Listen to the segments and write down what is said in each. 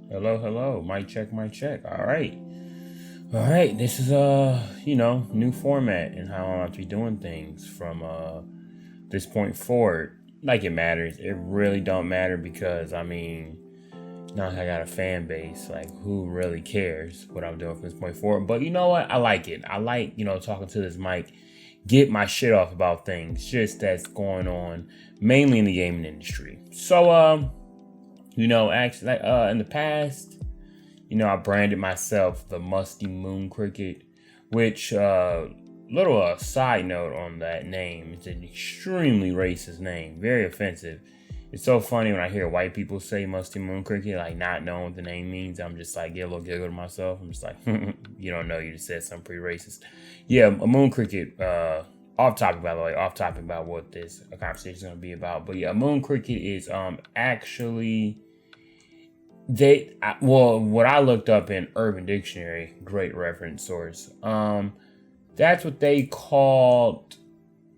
Hello, hello. Mic check, mic check. All right. All right. This is new format and how I'm actually doing things from this point forward. Like it matters. It really don't matter because now I got a fan base. Like who really cares what I'm doing from this point forward? But you know what? I like it. I like, talking to this mic, get my shit off about things just that's going on mainly in the gaming industry. So actually, in the past, I branded myself the Musty Moon Cricket, which, little side note on that name, it's an extremely racist name, very offensive. It's so funny when I hear white people say Musty Moon Cricket, like not knowing what the name means. I'm just like, get a little giggle to myself. I'm just like, you don't know, you just said something pretty racist. Yeah, a moon cricket, off topic, by the way, off topic about what this conversation is going to be about. But yeah, a moon cricket is actually what I looked up in Urban Dictionary, great reference source. That's what they called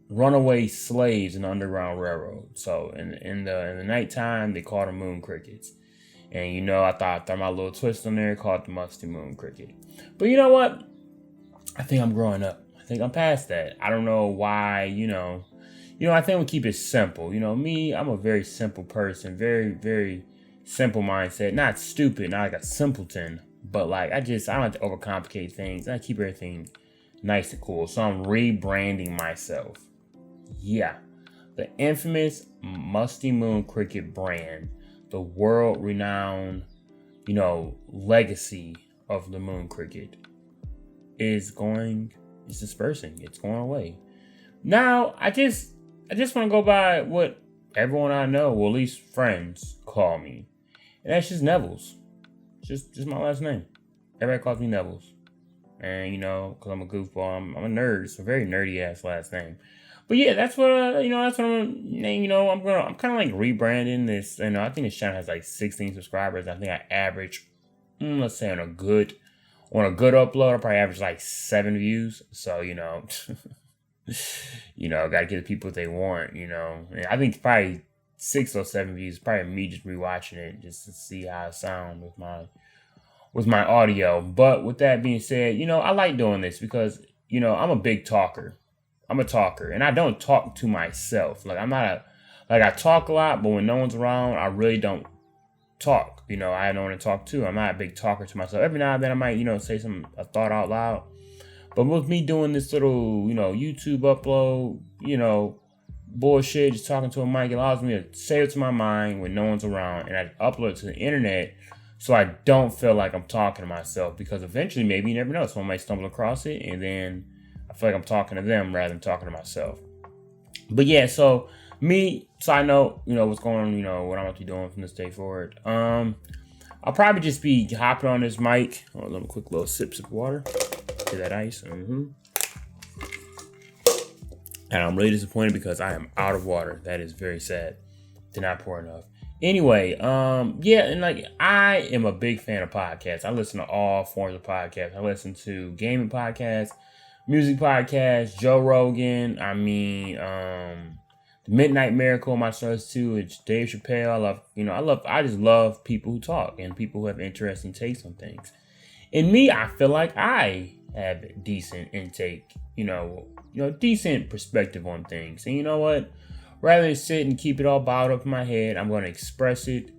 runaway slaves in the Underground Railroad. So in the nighttime, they called them moon crickets. And I thought I'd throw my little twist on there, called the Musty Moon Cricket. But you know what? I think I'm growing up. I think I'm past that. I don't know why. I think we keep it simple. Me, I'm a very simple person, very very simple mindset, not stupid, not like a simpleton, but like I don't have to overcomplicate things. I keep everything nice and cool. So I'm rebranding myself. Yeah. The infamous Musty Moon Cricket brand, the world renowned, legacy of the Moon Cricket is dispersing. It's going away. Now I just want to go by what everyone I know, well at least friends, call me. And that's just Nevels. Just my last name. Everybody calls me Nevels. And, because I'm a goofball, I'm a nerd. It's a very nerdy ass last name. But yeah, that's what, that's what I'm kind of like rebranding this. I think this channel has like 16 subscribers. I think I average, let's say on a good upload, I probably average like 7 views. So, got to give the people what they want, And I think probably 6 or 7 views, probably me just rewatching it just to see how it sounds with my audio. But with that being said, I like doing this because, I'm a big talker. I'm a talker and I don't talk to myself. Like I talk a lot, but when no one's around, I really don't talk. I don't want to talk to. I'm not a big talker to myself. Every now and then I might, say a thought out loud. But with me doing this little, YouTube upload, bullshit, just talking to a mic, it allows me to say it to my mind when no one's around, and I upload it to the internet so I don't feel like I'm talking to myself, because eventually, maybe you never know, someone might stumble across it and then I feel like I'm talking to them rather than talking to myself. But yeah, so me, side note, what's going on, what I'm going to be doing from this day forward. I'll probably just be hopping on this mic. Oh, let me quick little sips of water. Get that ice. And I'm really disappointed because I am out of water. That is very sad. Did not pour enough. Anyway, yeah, and like I am a big fan of podcasts. I listen to all forms of podcasts. I listen to gaming podcasts, music podcasts, Joe Rogan. The Midnight Miracle, my source too. It's Dave Chappelle. I just love people who talk and people who have interesting takes on things. And me, I feel like I have decent intake, decent perspective on things. And you know what? Rather than sit and keep it all bottled up in my head, I'm going to express it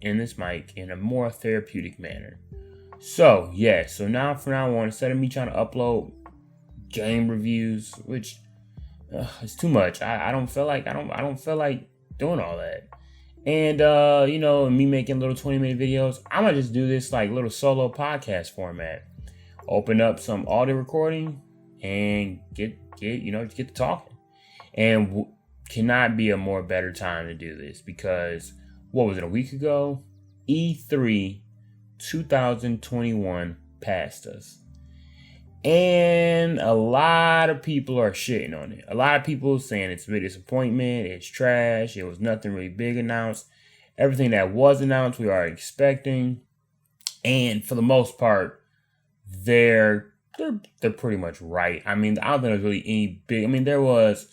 in this mic in a more therapeutic manner. So, yeah. So now, from now on, instead of me trying to upload game reviews, which it's too much. I don't feel like doing all that. And me making little 20-minute videos, I'm gonna just do this like little solo podcast format. Open up some audio recording and get to talking. And cannot be a more better time to do this because what was it, a week ago? E3 2021 passed us. And a lot of people are shitting on it. A lot of people saying it's a big disappointment, it's trash, it was nothing really big announced. Everything that was announced, we are expecting. And for the most part, they're pretty much right. I don't think there's really any big, there was,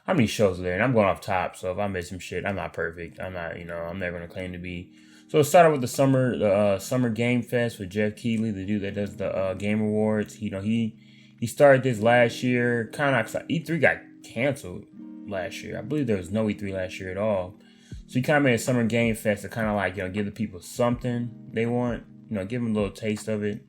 how many shows are there? And I'm going off top, so if I miss some shit, I'm not perfect. I'm not, I'm never going to claim to be So it started with the summer game fest with Jeff Keighley, the dude that does the game awards. He started this last year. Kind of E3 got canceled last year. I believe there was no E3 last year at all. So he kind of made a summer game fest to kind of like give the people something they want. Give them a little taste of it.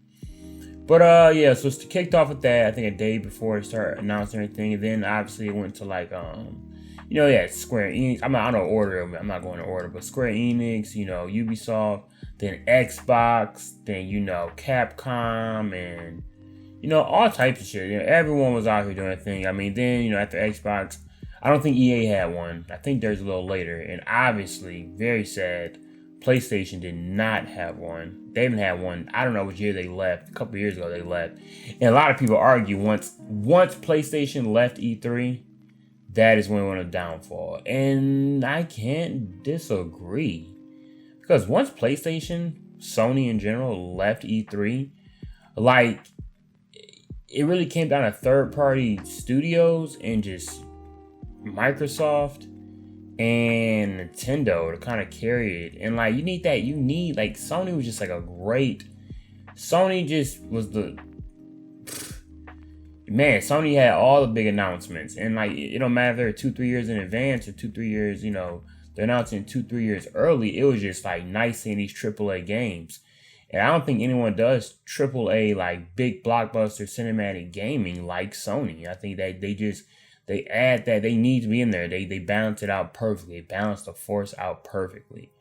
But yeah, so it's kicked off with that. I think a day before it started announcing everything, and then obviously it went to like Square Enix. I don't know order. I'm not going to order, but Square Enix, Ubisoft, then Xbox, then Capcom, and all types of shit. Everyone was out here doing a thing. I mean, then after Xbox, I don't think EA had one. I think there's a little later, and obviously, very sad, PlayStation did not have one. They didn't have one. I don't know which year they left. A couple years ago they left, and a lot of people argue once PlayStation left E3. That is when it went on a downfall. And I can't disagree. Because once PlayStation, Sony in general, left E3, like, it really came down to third-party studios and just Microsoft and Nintendo to kind of carry it. And, like, Sony was just, like, Sony just was Sony had all the big announcements, and like it don't matter if they're 2-3 years in advance or 2-3 years, they're announcing 2-3 years early. It was just like nice seeing these AAA games, and I don't think anyone does AAA like big blockbuster cinematic gaming like Sony. I think that they add that they need to be in there. They balance it out perfectly. They balance the force out perfectly,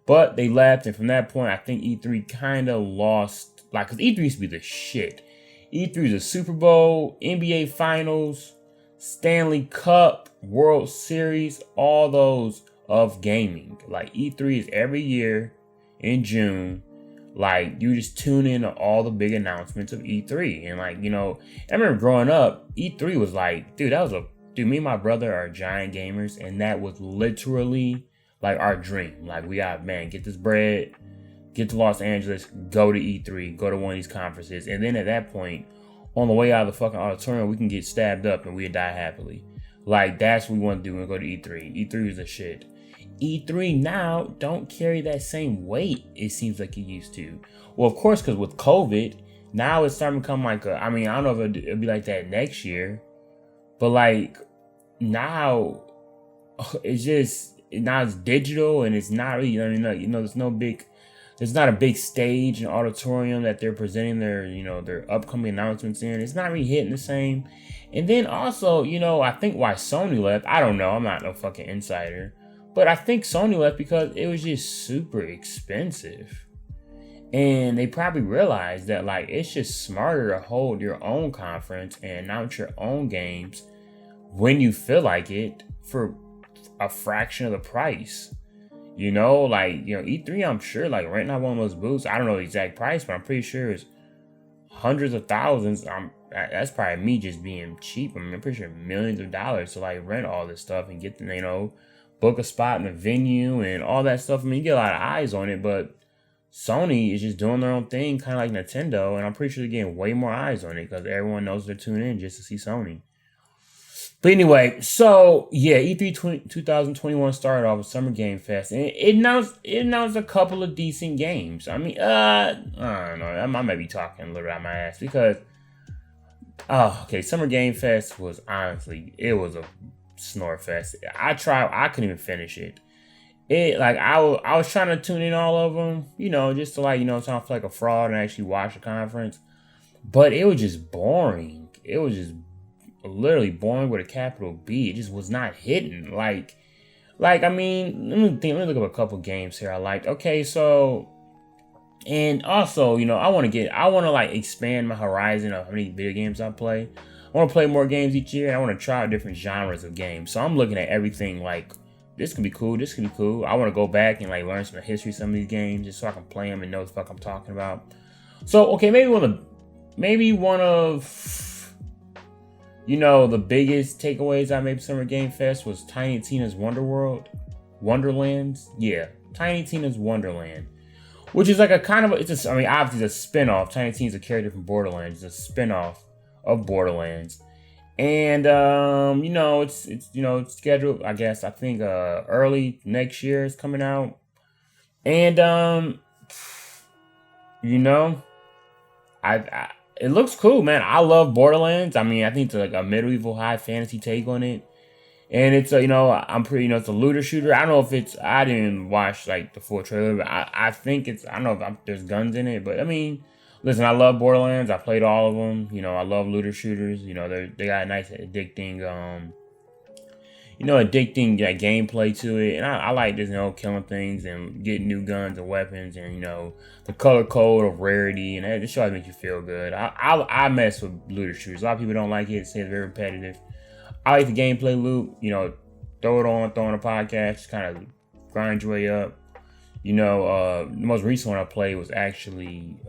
but they left, and from that point, I think E3 kind of lost because E3 used to be the shit. E3 is a Super Bowl, NBA Finals, Stanley Cup, World Series, all those of gaming. Like E3 is every year in June. Like you just tune in to all the big announcements of E3. And like, I remember growing up, E3 was like, me and my brother are giant gamers. And that was literally like our dream. Like we got, get this bread. Get to Los Angeles, go to E3, go to one of these conferences, and then at that point, on the way out of the fucking auditorium, we can get stabbed up and we'd die happily. Like, that's what we want to do when we go to E3. E3 is the shit. E3 now don't carry that same weight, it seems like it used to. Well, of course, because with COVID, now it's starting to become like I don't know if it'll be like that next year, but like, now, it's digital, and it's not really, there's not a big stage and auditorium that they're presenting their upcoming announcements in. It's not really hitting the same. And then also, I think why Sony left, I don't know. I'm not no fucking insider. But I think Sony left because it was just super expensive. And they probably realized that, like, it's just smarter to hold your own conference and announce your own games when you feel like it for a fraction of the price. E3, I'm sure, like, right now, one of those booths, I don't know the exact price, but I'm pretty sure it's hundreds of thousands. That's probably me just being cheap. I'm pretty sure millions of dollars to, like, rent all this stuff and get book a spot in a venue and all that stuff. You get a lot of eyes on it, but Sony is just doing their own thing, kind of like Nintendo, and I'm pretty sure they're getting way more eyes on it because everyone knows they're tuning in just to see Sony. But anyway, so yeah, E3 2021 started off with Summer Game Fest, and it announced a couple of decent games. I don't know, I might be talking a little bit out my ass because, Summer Game Fest was honestly, it was a snore fest. I couldn't even finish it. I was trying to tune in all of them, just to so I feel like a fraud and actually watch the conference, but it was just boring. It was just literally boring with a capital B. It just was not hitting. Let me look up a couple games here I liked. Okay, so, and also, I want to expand my horizon of how many video games I play. I want to play more games each year, and I want to try out different genres of games. So I'm looking at everything like, this could be cool, this could be cool. I want to go back and learn some history of some of these games just so I can play them and know what the fuck I'm talking about. So, okay, maybe one of the biggest takeaways I made from Summer Game Fest was Tiny Tina's Wonderlands. Yeah, Tiny Tina's Wonderland, which is like obviously it's a spin-off. Tiny Tina's a character from Borderlands. It's a spin-off of Borderlands. And it's scheduled, I guess, I think early next year is coming out. And you know, I it looks cool, man. I love Borderlands. I mean, I think it's like a medieval high fantasy take on it. And it's a, I'm pretty, it's a looter shooter. I don't know if it's, I didn't watch like the full trailer, but I think it's, I don't know if there's guns in it, but I mean, listen, I love Borderlands. I played all of them. I love looter shooters. They got a nice addicting, gameplay to it. And I like this, killing things and getting new guns and weapons and, the color code of rarity. And that show makes you feel good. I mess with looter shooters. A lot of people don't like it. Say it's very repetitive. I like the gameplay loop, throw it on, throw on a podcast, just kind of grind your way up. The most recent one I played was actually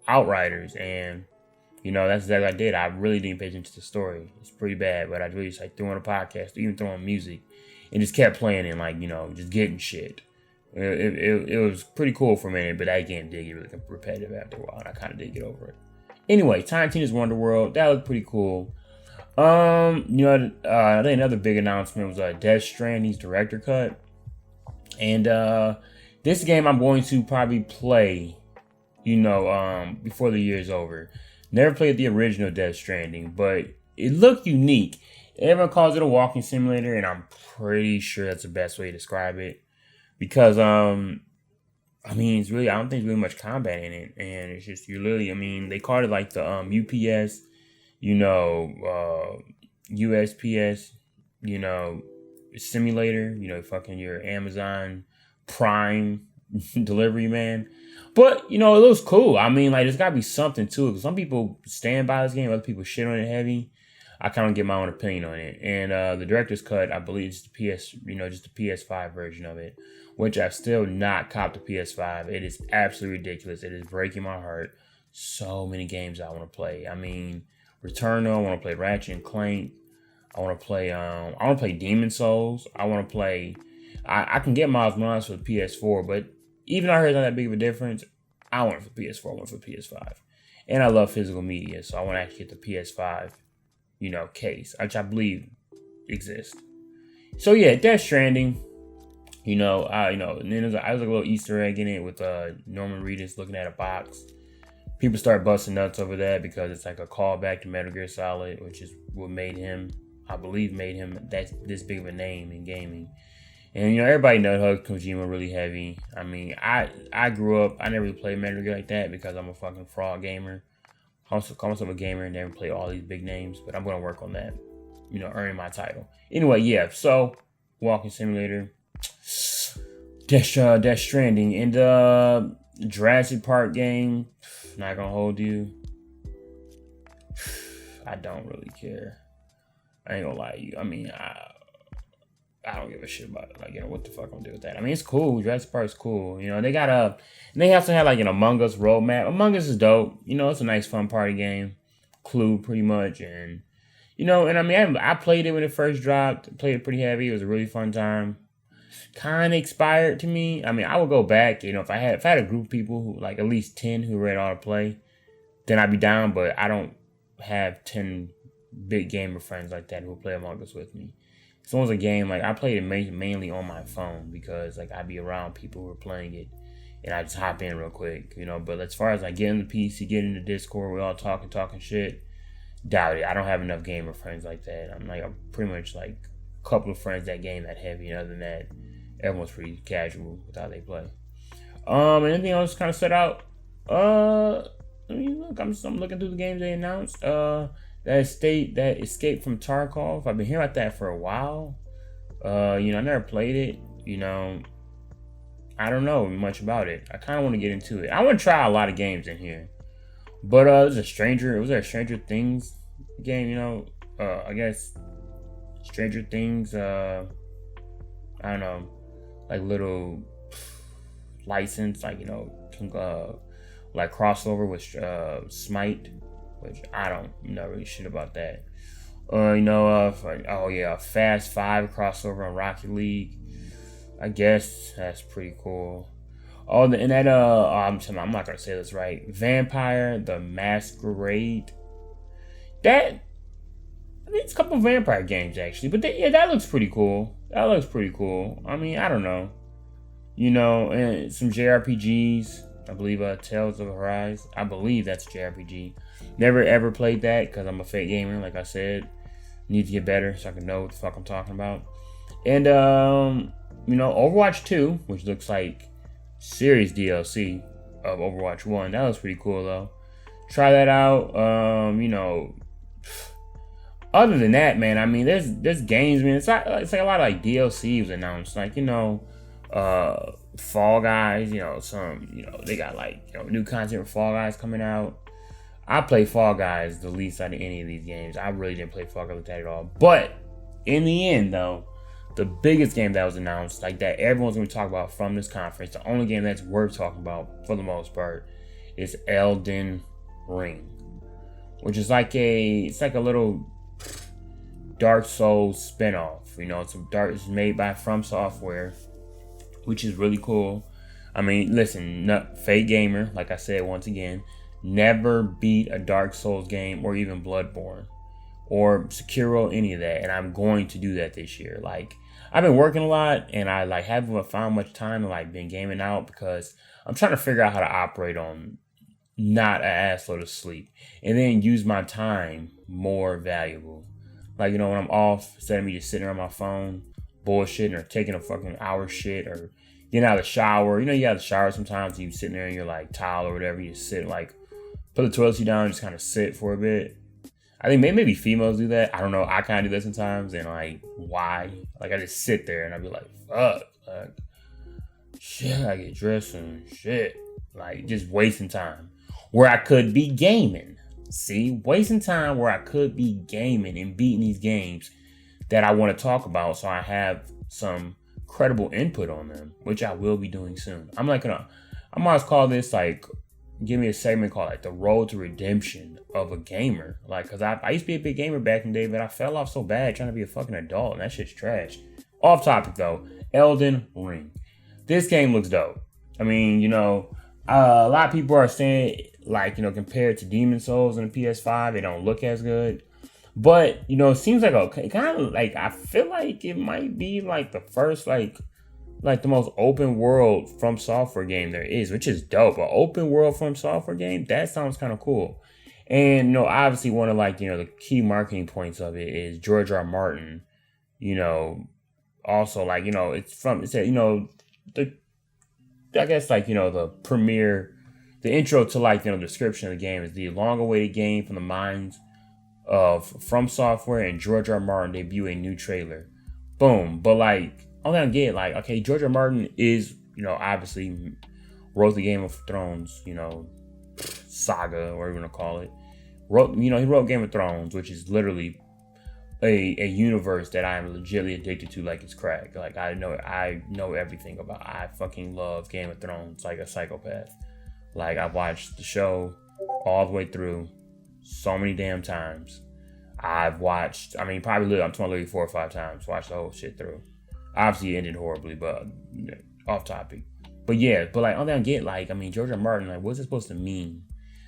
Outriders, and that's exactly what I did. I really didn't pay attention to the story. It's pretty bad, but I really just like threw on a podcast, even throw on music, and just kept playing and just getting shit. It was pretty cool for a minute, but that game did get really repetitive after a while, and I kind of did get over it. Anyway, Tiny Tina's Wonder World, that looked pretty cool. I think another big announcement was Death Stranding's director cut, and this game I'm going to probably play, before the year's over. Never played the original Death Stranding, but it looked unique. Everyone calls it a walking simulator, and I'm pretty sure that's the best way to describe it, because it's really, I don't think there's really much combat in it, and it's just they called it like the UPS. USPS, simulator, fucking your Amazon Prime delivery man. But, it looks cool. I mean, like, there's got to be something to it. Because some people stand by this game, other people shit on it heavy. I kind of get my own opinion on it. And the director's cut, I believe, is the just the PS5 version of it, which I've still not copped the PS5. It is absolutely ridiculous. It is breaking my heart. So many games I want to play. I mean, Returnal, I want to play Ratchet and Clank. I want to play Demon Souls. I want to play, I can get Miles Morales for the PS4, but even though I heard it's not that big of a difference, I want it for PS4, I want it for PS5. And I love physical media, so I want to actually get the PS5, case, which I believe exists. So yeah, Death Stranding, and then there's a little Easter egg in it with Norman Reedus looking at a box. People start busting nuts over that because it's like a callback to Metal Gear Solid, which is what made him this big of a name in gaming. And everybody knows Kojima really heavy. I mean, I grew up, I never really played Metal Gear like that because I'm a fucking fraud gamer. I also call myself a gamer and never play all these big names, but I'm gonna work on that. Earning my title. Anyway, yeah. So, walking simulator, Death Stranding, and Jurassic Park game. Not gonna hold you. I don't really care. I ain't gonna lie to you. I mean, I don't give a shit about it. Like, what the fuck I'm gonna do with that? I mean, it's cool. Jurassic Park's cool. They also have like an Among Us roadmap. Among Us is dope. It's a nice fun party game. Clue, pretty much. And, I played it when it first dropped. Played it pretty heavy. It was a really fun time. Kind of expired to me. I mean, I would go back. If I had a group of people who, like, at least 10 who read all to play, then I'd be down. But I don't have 10 big gamer friends like that who play Among Us with me. It's almost a game, like, I played it mainly on my phone because, like, I'd be around people who were playing it and I just hop in real quick, But as far as, like, getting the PC, getting the Discord, we're all talking shit, doubt it. I don't have enough gamer friends like that. I'm pretty much, like, a couple of friends that game that heavy, and other than that, everyone's pretty casual with how they play. Anything else kind of set out? I'm looking through the games they announced. That Escape from Tarkov. I've been hearing about that for a while. I never played it. I don't know much about it. I kind of want to get into it. I want to try a lot of games in here. But was there a Stranger Things game? I guess Stranger Things. I don't know, like little license, like like crossover with Smite, which I don't know really shit about that. Fast 5 crossover on Rocket League. I guess that's pretty cool. Oh, and that I'm not gonna say this right. Vampire the Masquerade. That, I mean, it's a couple of vampire games actually, but that looks pretty cool. I mean, I don't know. and some JRPGs. I believe Tales of Arise. I believe that's a JRPG. Never ever played that because I'm a fake gamer, like I said. Need to get better so I can know what the fuck I'm talking about. And Overwatch 2, which looks like serious DLC of Overwatch 1. That was pretty cool though. Try that out. Other than that, man, I mean, there's games, man. It's like a lot of like DLC was announced, like Fall Guys. They got like new content for Fall Guys coming out. I play Fall Guys the least out of any of these games. I really didn't play Fall Guys like that at all. But in the end, though, the biggest game that was announced, like that everyone's going to talk about from this conference, the only game that's worth talking about for the most part, is Elden Ring, which is like a little Dark Souls spinoff. It's made by From Software, which is really cool. I mean, listen, fake gamer, like I said once again, never beat a Dark Souls game or even Bloodborne or Sekiro, any of that, and I'm going to do that this year. Like, I've been working a lot, and I like haven't found much time to like been gaming out because I'm trying to figure out how to operate on not an assload of sleep and then use my time more valuable. Like, when I'm off, instead of me just sitting around my phone, bullshitting or taking a fucking hour shit or getting out of the shower. You out of the shower sometimes, you sitting there in your like towel or whatever, you just sit like, put the toilet seat down and just kind of sit for a bit. I think maybe females do that. I don't know. I kind of do that sometimes. And like, why? Like, I just sit there and I'd be like, fuck. Like, shit, I get dressed and shit. Like, just wasting time. Where I could be gaming. See? Wasting time where I could be gaming and beating these games that I want to talk about so I have some credible input on them, which I will be doing soon. I'm always call this like, give me a segment called like the road to redemption of a gamer. Like, cause I used to be a big gamer back in the day, but I fell off so bad trying to be a fucking adult, and that shit's trash. Off topic though, Elden Ring. This game looks dope. I mean, a lot of people are saying like, compared to Demon Souls and the PS5, they don't look as good. But, it seems like kind of like, I feel like it might be like the first like the most open world From Software game there is, which is dope. An open world From Software game, that sounds kind of cool. And, obviously one of like, the key marketing points of it is George R. Martin, also like, the premiere, the intro to like, description of the game is the long-awaited game from the minds of From Software and George R. Martin debut a new trailer. Boom. But like, I'm gonna get like, okay, George R. Martin is, obviously wrote the Game of Thrones, saga, or you want to call it. He wrote Game of Thrones, which is literally a universe that I am legitimately addicted to like it's crack. Like, I know everything about. I fucking love Game of Thrones like a psychopath. Like, I've watched the show all the way through so many damn times. I've watched, I'm talking literally 4 or 5 times, watched the whole shit through. Obviously it ended horribly, but off topic. But yeah, but like, I get like, George R. Martin, like, what's it supposed to mean?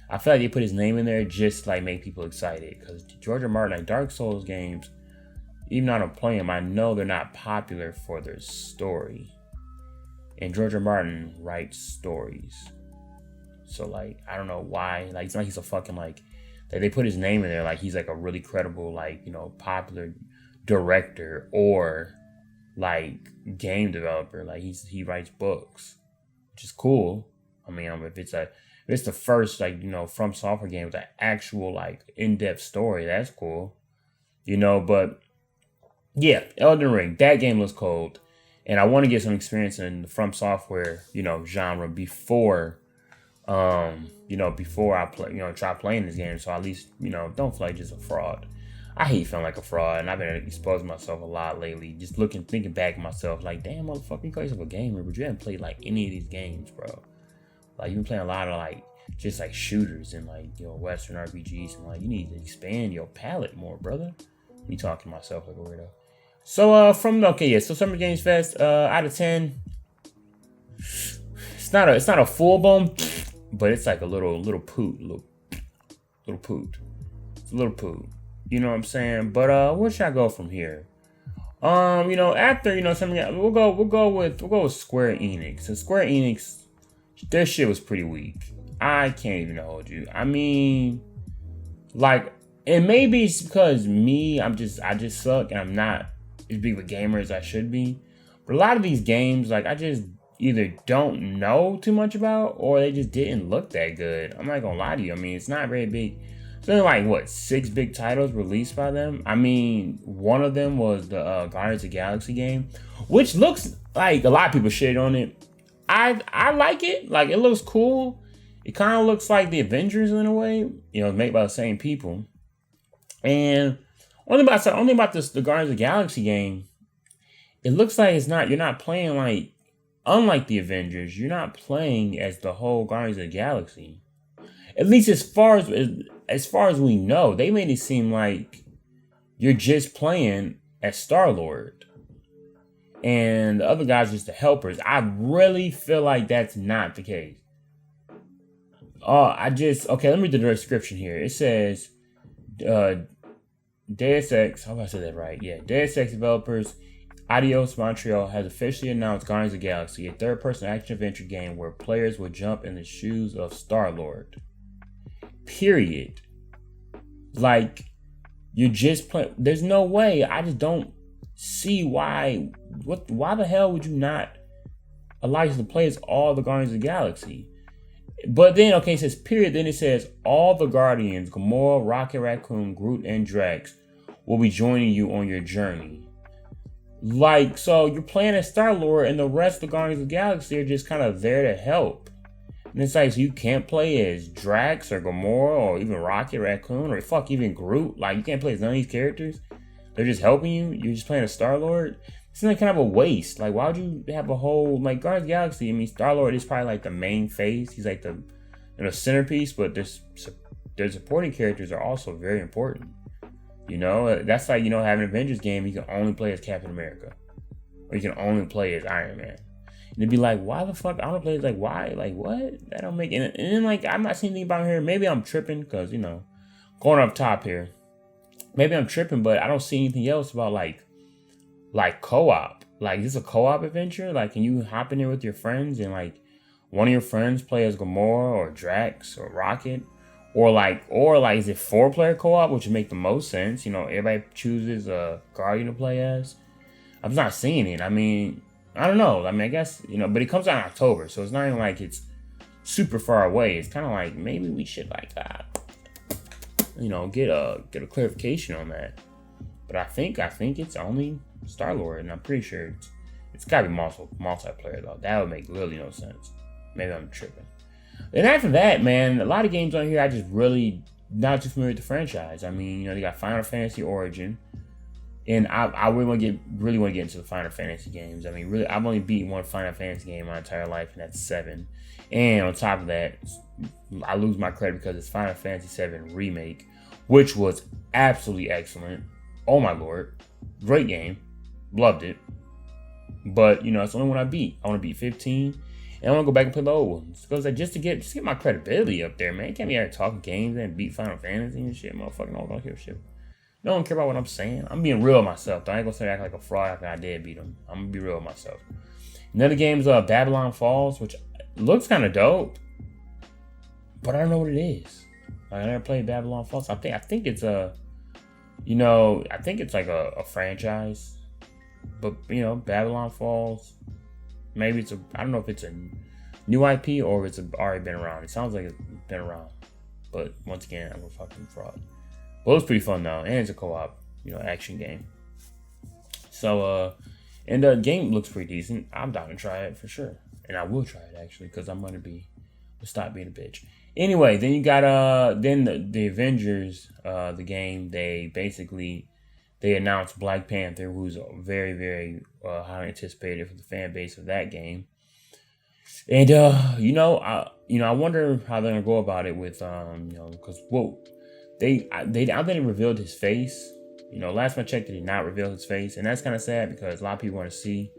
I feel like they put his name in there just to like make people excited, because George R. Martin, like Dark Souls games, even though I don't play them, I know they're not popular for their story. And George R. Martin writes stories. So like, I don't know why, like, it's not like he's a fucking like they put his name in there like he's like a really credible, like, popular director or like game developer. Like, he writes books, which is cool. If it's the first like, From Software game with an actual like in-depth story, that's cool. But yeah, Elden Ring, that game looks cold. And I want to get some experience in the From Software, genre before I play, try playing this game. So at least, don't feel like just a fraud. I hate feeling like a fraud, and I've been exposing myself a lot lately. Just thinking back at myself, like, damn, motherfucker, you call yourself a gamer, but you haven't played like any of these games, bro. Like, you've been playing a lot of like just like shooters and like, Western RPGs, and like, you need to expand your palette more, brother. Me talking to myself like a weirdo. So so Summer Games Fest, out of 10, it's not a full blown, but it's like a little poot, little poot. It's a little poot. You know what I'm saying? But where should I go from here? After something, we'll go with Square Enix. So Square Enix, their shit was pretty weak. I can't even hold you. I mean, like, and maybe it's because I just suck and I'm not as big of a gamer as I should be. But a lot of these games, like, I just either don't know too much about or they just didn't look that good. I'm not gonna lie to you. I mean, it's not very big. It's only like, what, 6 big titles released by them? I mean, one of them was the Guardians of the Galaxy game, which looks like a lot of people shit on it. I like it. Like, it looks cool. It kind of looks like the Avengers in a way, made by the same people. And only about the Guardians of the Galaxy game, it looks like you're not playing like, unlike the Avengers, you're not playing as the whole Guardians of the Galaxy. At least as far as we know, they made it seem like you're just playing as Star-Lord. And the other guys are just the helpers. I really feel like that's not the case. Okay, let me read the description here. It says, Deus Ex, how do I say that right? Yeah, Deus Ex developers Eidos Montreal has officially announced Guardians of the Galaxy, a third-person action-adventure game where players will jump in the shoes of Star-Lord. Period. Like, you're just playing. There's no way. I just don't see why. Why the hell would you not allow you to play as all the Guardians of the Galaxy? But then, okay, it says period. Then it says all the Guardians, Gamora, Rocket Raccoon, Groot, and Drax will be joining you on your journey. Like, so you're playing as Star-Lord and the rest of the Guardians of the Galaxy are just kind of there to help. And it's like, so you can't play as Drax or Gamora or even Rocket Raccoon or even Groot. Like, you can't play as none of these characters. They're just helping you. You're just playing as Star-Lord. It's like kind of a waste. Like, why would you have a whole, like, Guardians of the Galaxy? I mean, Star-Lord is probably like the main face. He's like the centerpiece, but their supporting characters are also very important. That's like, having an Avengers game, you can only play as Captain America. Or you can only play as Iron Man. And it'd be like, why the fuck? I don't play as, like, why? Like, what? That don't make it. And then, like, I'm not seeing anything about here. Maybe I'm tripping because, going up top here. Maybe I'm tripping, but I don't see anything else about, like co-op. Like, is this a co-op adventure? Like, can you hop in there with your friends and, like, one of your friends play as Gamora or Drax or Rocket? Or is it 4-player co-op, which would make the most sense? Everybody chooses a Guardian to play as. I'm not seeing it. I mean, I don't know. I mean, I guess, but it comes out in October, so it's not even like it's super far away. It's kind of like maybe we should get a clarification on that. But I think it's only Star-Lord, and I'm pretty sure it's gotta be multiplayer though. That would make really no sense. Maybe I'm tripping. And after that, man, a lot of games on here I just really not too familiar with the franchise. I mean, they got Final Fantasy Origin, and I really want to get into the Final Fantasy games. I mean, really, I've only beaten one Final Fantasy game my entire life, and that's 7. And on top of that, I lose my credit because it's Final Fantasy 7 Remake, which was absolutely excellent. Oh my lord, great game, loved it. But it's the only one I beat. I want to beat 15. And I want to go back and play the old ones. Because just to get my credibility up there, man. You can't be out here talking games and beat Final Fantasy and shit. Motherfucking all don't care shit. No one care about what I'm saying. I'm being real with myself. I ain't gonna say act like a fraud after I did beat them. I'm gonna be real with myself. Another game's Babylon Falls, which looks kind of dope. But I don't know what it is. Like, I never played Babylon Falls. I think it's I think it's like a franchise. But, Babylon Falls. Maybe I don't know if it's a new IP or if it's already been around. It sounds like it's been around. But once again, I'm a fucking fraud. Well, it was pretty fun though. And it's a co-op, action game. So, and the game looks pretty decent. I'm down to try it for sure. And I will try it actually, because I'm going to stop being a bitch. Anyway, then you got, then the Avengers, the game, they announced Black Panther, who's very, very highly anticipated for the fan base of that game. And I wonder how they're gonna go about it with because they didn't reveal his face. Last time I checked, they did not reveal his face, and that's kind of sad because a lot of people want to see,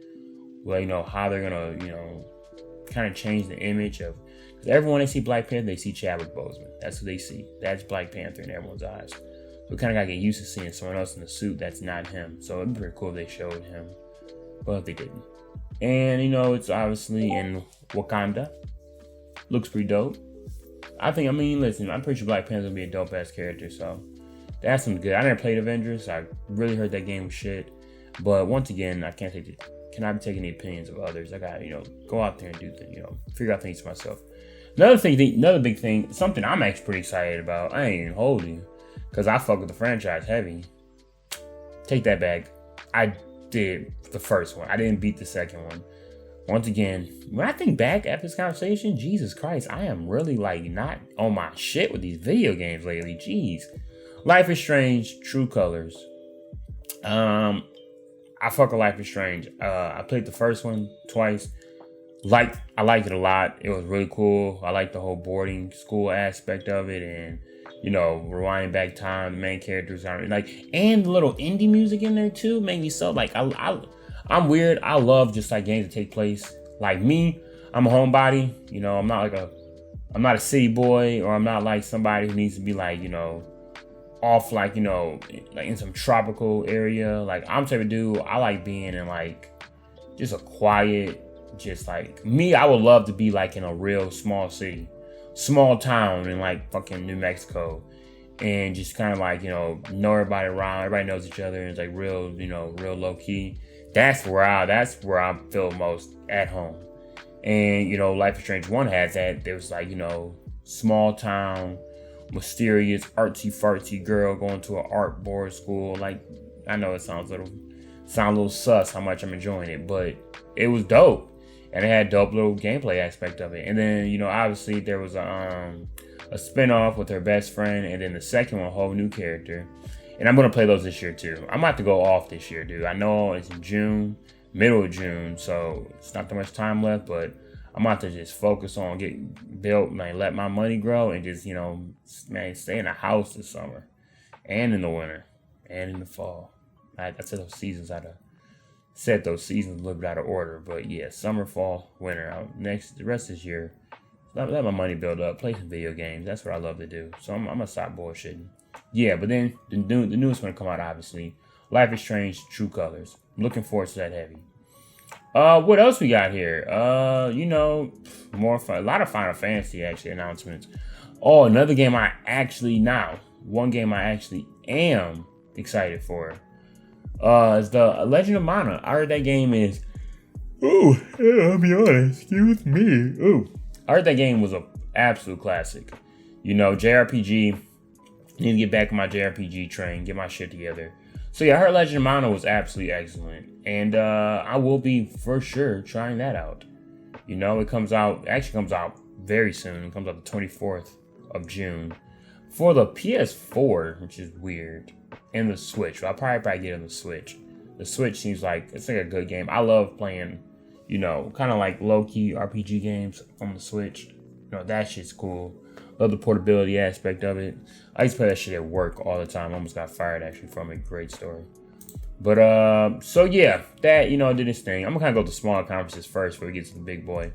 how they're gonna kind of change the image of. Because everyone they see Black Panther, they see Chadwick Boseman. That's who they see. That's Black Panther in everyone's eyes. we kind of got to get used to seeing someone else in the suit that's not him. So it'd be pretty cool if they showed him, but they didn't. And it's obviously in Wakanda. Looks pretty dope. Listen, I'm pretty sure Black Panther's gonna be a dope ass character, so that's some good. I never played Avengers. I really heard that game was shit. But once again, I cannot be taking the opinions of others. I gotta, go out there and do things, figure out things for myself. Another big thing, something I'm actually pretty excited about. I ain't even hold you, because I fuck with the franchise heavy. Take that back. I did the first one. I didn't beat the second one. Once again, when I think back after this conversation, Jesus Christ, I am really not on my shit with these video games lately. Jeez. Life is Strange, True Colors. I fuck with Life is Strange. I played the first one twice. I liked it a lot. It was really cool. I liked the whole boarding school aspect of it, and rewinding back time. The main characters are and the little indie music in there too made me so I'm weird. I love just games that take place. Like me, I'm a homebody. I'm not a city boy, or I'm not somebody who needs to be off in some tropical area. I'm the type of dude, I like being in just a quiet, just me, I would love to be in a real small city, small town in fucking New Mexico, and just kind of know everybody around. Everybody knows each other, and it's real, real low key. That's where I feel most at home. And Life is Strange 1 has that. There was small town, mysterious, artsy fartsy girl going to an art board school. I know it sounds a little sus how much I'm enjoying it, but it was dope. And it had dope little gameplay aspect of it. And then, obviously there was a spinoff with her best friend, and then the second one, a whole new character. And I'm going to play those this year too. I'm about to go off this year, dude. I know it's in June, middle of June, so it's not that much time left, but I'm about to just focus on getting built, let my money grow, and just, stay in the house this summer, and in the winter, and in the fall. I said those seasons a little bit out of order, but yeah, summer, fall, winter. The rest of this year, let my money build up, play some video games. That's what I love to do. So I'm gonna stop bullshitting. Yeah, but then the newest one to come out, obviously, Life is Strange, True Colors. I'm looking forward to that heavy. What else we got here? More fun. A lot of Final Fantasy actually announcements. Oh, another game one game I actually am excited for. Is the Legend of Mana. I heard that game is. Ooh, yeah, I'll be honest. Excuse me. Ooh, I heard that game was an absolute classic. JRPG. Need to get back on my JRPG train, get my shit together. So yeah, I heard Legend of Mana was absolutely excellent, and I will be for sure trying that out. It comes out very soon. It comes out the 24th of June for the PS4, which is weird, and the Switch. I'll probably get on the Switch. The Switch seems it's a good game. I love playing, kind of low-key RPG games on the Switch. That shit's cool. Love the portability aspect of it. I used to play that shit at work all the time. I almost got fired actually from it. Great story. But so yeah, that did its thing. I'm gonna kind of go to smaller conferences first before we get to the big boy.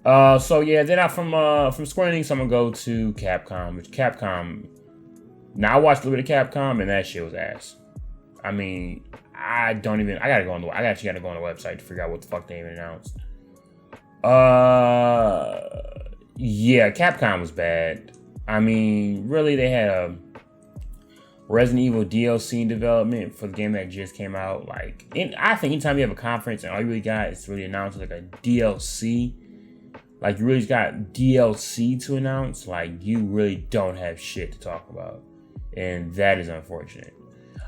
So yeah, then from Square Enix, I'm gonna go to Capcom. Which Capcom. Now I watched a little bit of Capcom, and that shit was ass. I actually gotta go on the website to figure out what the fuck they even announced. Yeah, Capcom was bad. Really, they had a Resident Evil DLC in development for the game that just came out. I think anytime you have a conference and all you really got is really announced a DLC, you really just got DLC to announce, you really don't have shit to talk about. And that is unfortunate.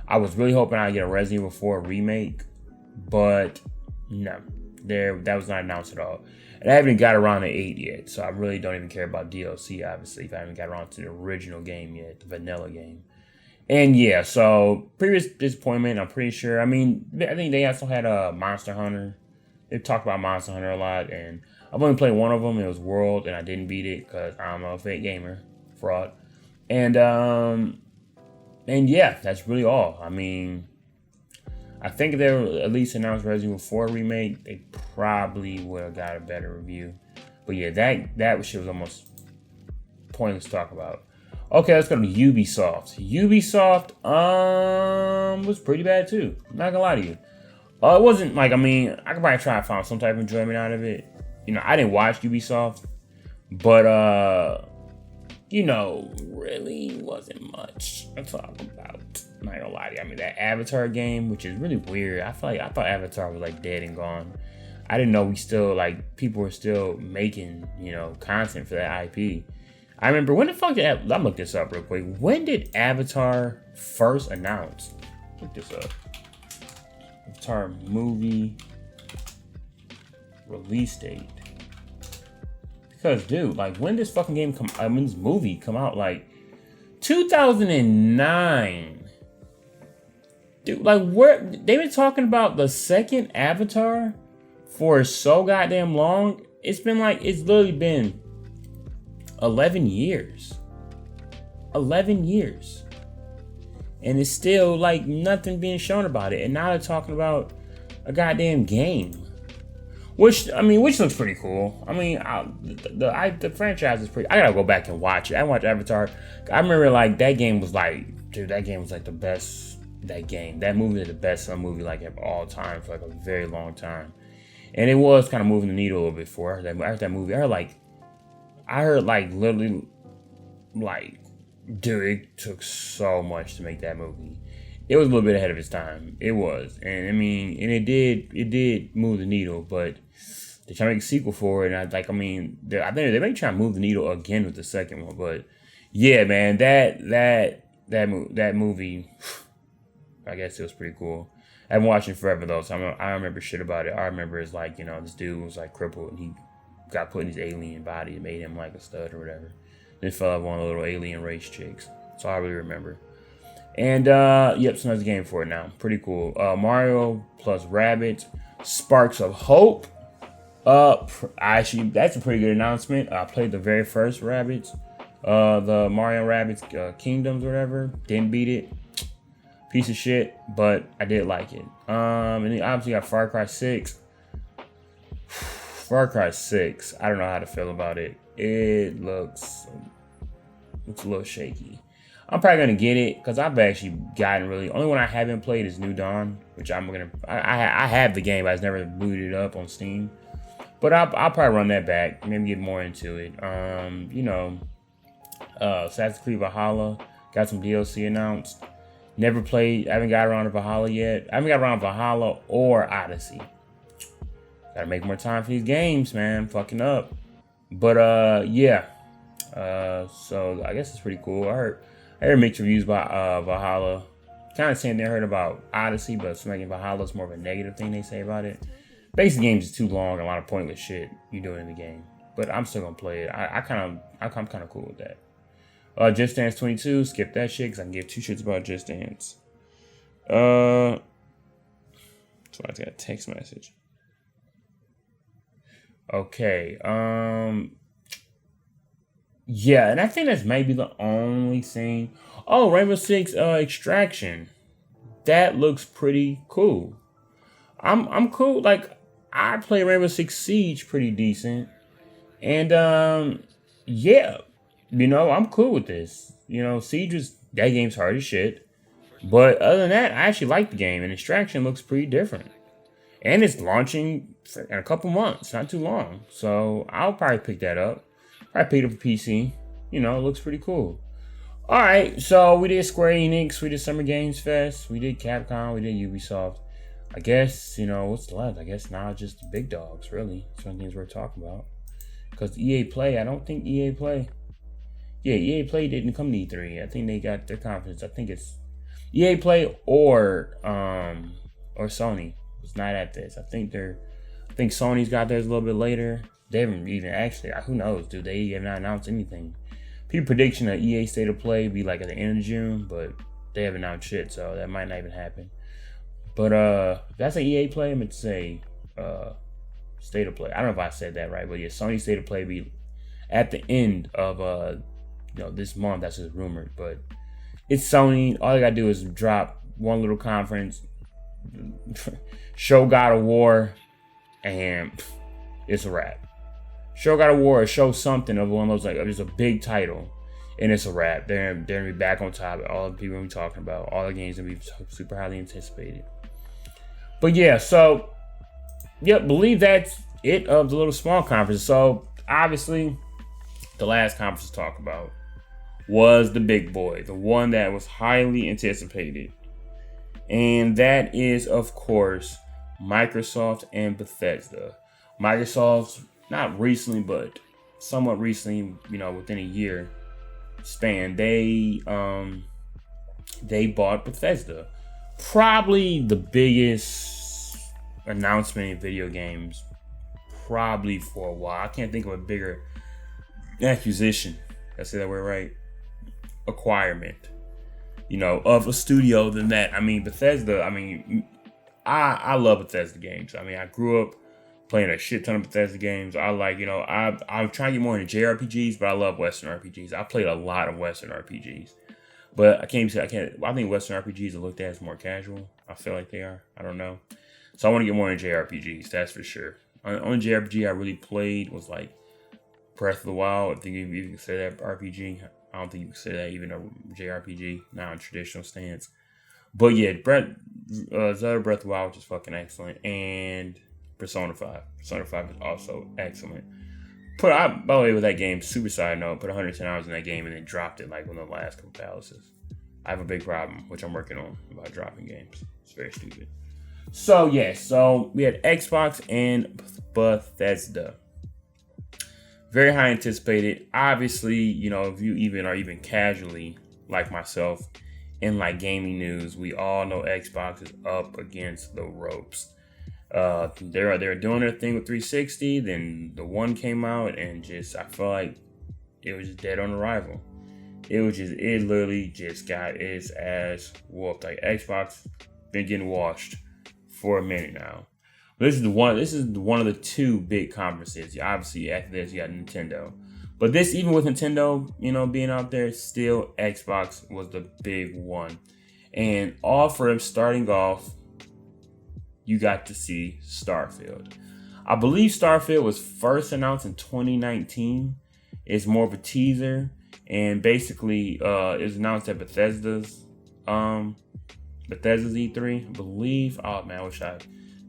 I was really hoping I'd get a Resident Evil 4 remake, but no, that was not announced at all. And I haven't even got around to 8 yet, so I really don't even care about DLC, obviously, if I haven't got around to the original game yet, the vanilla game. And yeah, so previous disappointment, I'm pretty sure. I think they also had a Monster Hunter. They talked about Monster Hunter a lot, and I've only played one of them. It was World, and I didn't beat it because I'm a fake gamer, fraud. And yeah, that's really all. I think if they were at least announced Resident Evil 4 remake, they probably would have got a better review. But yeah, that shit was almost pointless to talk about. Okay, let's go to Ubisoft. Ubisoft was pretty bad too. I'm not gonna lie to you. It wasn't like, I mean, I could probably try to find some type of enjoyment out of it. You know, I didn't watch Ubisoft, but you know, really wasn't much to talk about. I'm not gonna lie to you. I mean, that Avatar game, which is really weird. I thought Avatar was like dead and gone. I didn't know people were still making, you know, content for that IP. I remember when the fuck did I'm gonna look this up real quick. When did Avatar first announce? Look this up. Avatar movie release date. Because, dude, like, when this fucking game this movie come out? Like 2009. Dude, like, where they've been talking about the second Avatar for so goddamn long. It's literally been 11 years. 11 years. And it's still like nothing being shown about it. And now they're talking about a goddamn game. Which looks pretty cool. I mean, the franchise is pretty. I gotta go back and watch it. I watched Avatar. I remember like that game was like, dude, that game was like the best. That movie is the best movie like of all time for like a very long time. And it was kind of moving the needle a little bit for after that movie. I heard literally, like, dude, it took so much to make that movie. It was a little bit ahead of its time. It was. And I mean, and it did move the needle, but they're trying to make a sequel for it. And I think they may try to move the needle again with the second one. But yeah, man, that movie, I guess it was pretty cool. I haven't watched it forever though, so I remember shit about it. I remember it's like, you know, this dude was like crippled and he got put in his alien body and made him like a stud or whatever. Then fell out one of the little alien race chicks. So I really remember. And yep, so another game for it now. Pretty cool. Mario plus Rabbids, Sparks of Hope. Actually, that's a pretty good announcement. I played the very first Rabbids, the Mario Rabbids Kingdoms or whatever. Didn't beat it. Piece of shit, but I did like it. And then obviously got Far Cry 6. Far Cry 6. I don't know how to feel about it. It looks a little shaky. I'm probably gonna get it because I've actually gotten really. Only one I haven't played is New Dawn, which I have the game, but I just never booted it up on Steam. But I'll probably run that back. Maybe get more into it. You know, Assassin's Creed Valhalla got some DLC announced. Never played. I haven't got around to Valhalla yet. I haven't got around to Valhalla or Odyssey. Gotta make more time for these games, man. Fucking up. But yeah. So I guess it's pretty cool. I heard mixed reviews about Valhalla. Kind of saying they heard about Odyssey, but something Valhalla is more of a negative thing they say about it. Basically, the game's just too long. A lot of pointless shit you doing in the game. But I'm still gonna play it. I'm kind of cool with that. Just Dance 22, skip that shit because I can give two shits about Just Dance. So I got a text message. Okay. Yeah, and I think that's maybe the only thing. Oh, Rainbow Six Extraction. That looks pretty cool. I'm cool. Like, I play Rainbow Six Siege pretty decent. And yeah. You know, I'm cool with this. You know, that game's hard as shit. But other than that, I actually like the game. And Extraction looks pretty different. And it's launching in a couple months. Not too long. So I'll probably pick that up. Probably pick it up for PC. You know, it looks pretty cool. Alright, so we did Square Enix. We did Summer Games Fest. We did Capcom. We did Ubisoft. I guess, you know, what's left? I guess now just the big dogs, really. Some things we're talking about. Because EA Play, I don't think EA Play. Yeah, EA Play didn't come to E3. I think they got their conference. I think it's EA Play or Sony was not at this. I think Sony's got theirs a little bit later. They haven't even actually. Who knows, dude? They have not announced anything. People prediction that EA State of Play be like at the end of June, but they haven't announced shit, so that might not even happen. But if that's an EA Play, I'm going to say State of Play. I don't know if I said that right, but yeah, Sony State of Play be at the end of this month. That's just rumored, but it's Sony. All they gotta do is drop one little conference, show God of War, and it's a wrap. Show God of War or show something of one of those, like just a big title, And it's a wrap. They're gonna be back on top. All the people we're talking about, all the games gonna be super highly anticipated. But yeah, so believe that's it of the little small conference. So obviously, the last conference to talk about was the big boy, the one that was highly anticipated, and that is, of course, Microsoft and Bethesda. Microsoft, not recently, but somewhat recently, within a year span, they bought Bethesda. Probably the biggest announcement in video games probably for a while. I can't think of a bigger acquisition. Did I say that word right? Acquirement, of a studio than that. I mean, Bethesda, I love Bethesda games. I grew up playing a shit ton of Bethesda games. I'm trying to get more into JRPGs, but I love Western RPGs. I played a lot of Western RPGs, but I think Western RPGs are looked at as more casual. I feel like they are. I don't know. So I want to get more into JRPGs, that's for sure. Only JRPG I really played was like Breath of the Wild. I think you can say that RPG. I don't think you can say that even a JRPG, not a traditional stance. But yeah, Zelda Breath of the Wild was just fucking excellent. And Persona 5. Persona 5 is also excellent. By the way, with that game, super side note, put 110 hours in that game and then dropped it like one of the last couple palaces. I have a big problem, which I'm working on, about dropping games. It's very stupid. So we had Xbox and Bethesda. Very high anticipated. Obviously, if you even casually like myself in like gaming news, we all know Xbox is up against the ropes. They're doing their thing with 360. Then the one came out and I feel like it was just dead on arrival. It literally just got its ass whooped. Like Xbox been getting washed for a minute now. This is one of the two big conferences. Obviously, after this, you got Nintendo. But even with Nintendo, being out there, still Xbox was the big one. And all for them starting off, you got to see Starfield. I believe Starfield was first announced in 2019. It's more of a teaser. And basically, it was announced at Bethesda's E3, I believe. Oh, man, I wish I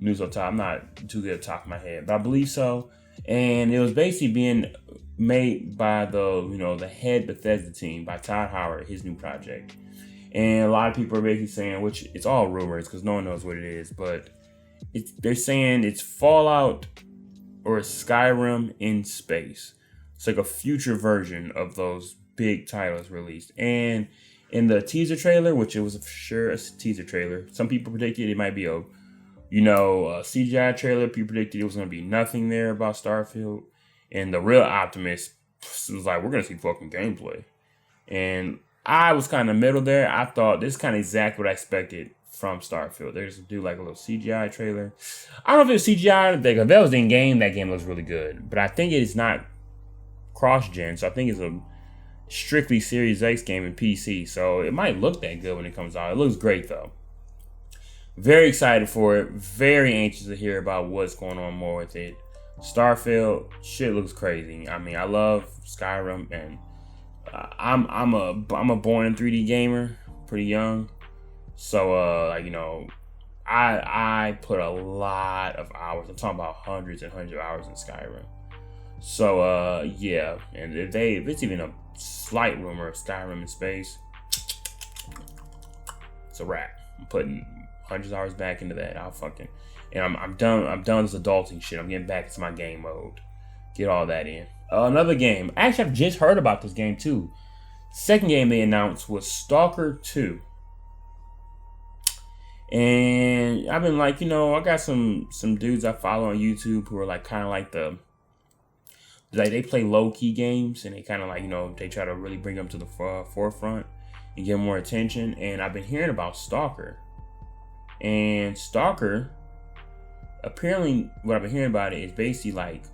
news on top. I'm not too good at the top of my head, but I believe so. And it was basically being made by the head Bethesda team, by Todd Howard, his new project. And a lot of people are basically saying, which it's all rumors because no one knows what it is, but they're saying it's Fallout or Skyrim in space. It's like a future version of those big titles released. And in the teaser trailer, which it was for sure a teaser trailer, some people predicted it might be a CGI trailer. People predicted it was going to be nothing there about Starfield. And the real optimist was like, we're going to see fucking gameplay. And I was kind of middle there. I thought this is kind of exactly what I expected from Starfield. They're just do like a little CGI trailer. I don't know if it was CGI. If that was in game, that game looks really good. But I think it is not cross-gen. So I think it's a strictly Series X game and PC. So it might look that good when it comes out. It looks great though. Very excited for it. Very anxious to hear about what's going on more with it. Starfield, shit looks crazy. I love Skyrim, and I'm a born in 3D gamer, pretty young. So I put a lot of hours. I'm talking about hundreds and hundreds of hours in Skyrim. So and if it's even a slight rumor of Skyrim in space, it's a wrap. I'm putting hundreds of hours back into that. I'm done. I'm done with this adulting shit. I'm getting back into my game mode. Get all that in. Another game. Actually, I've just heard about this game too. Second game they announced was Stalker 2. And I've been like, I got some dudes I follow on YouTube who are like kind of like they play low key games, and they kind of like, they try to really bring them to the forefront and get more attention. And I've been hearing about Stalker. And Stalker, apparently, what I've been hearing about it is basically like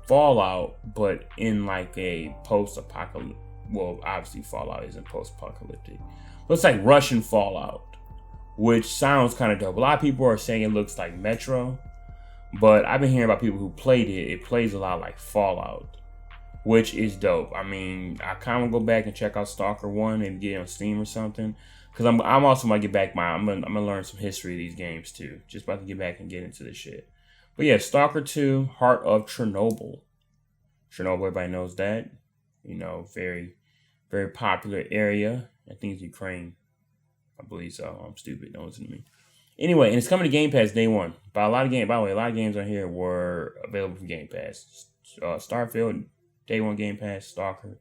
Fallout, but in like a post-apocalyptic. Well, obviously Fallout isn't post-apocalyptic, but it's like Russian Fallout, which sounds kind of dope. A lot of people are saying it looks like Metro, but I've been hearing about people who played it. It plays a lot like Fallout, which is dope. I mean, I kind of go back and check out Stalker 1 and get it on Steam or something. Because I'm also going to get back I'm gonna learn some history of these games too. Just about to get back and get into this shit. But yeah, Stalker 2, Heart of Chernobyl. Chernobyl, everybody knows that. Very, very popular area. I think it's Ukraine. I believe so. I'm stupid. Don't listen to me. Anyway, and it's coming to Game Pass day one. By the way, a lot of games on here were available for Game Pass. Starfield, day one Game Pass. Stalker,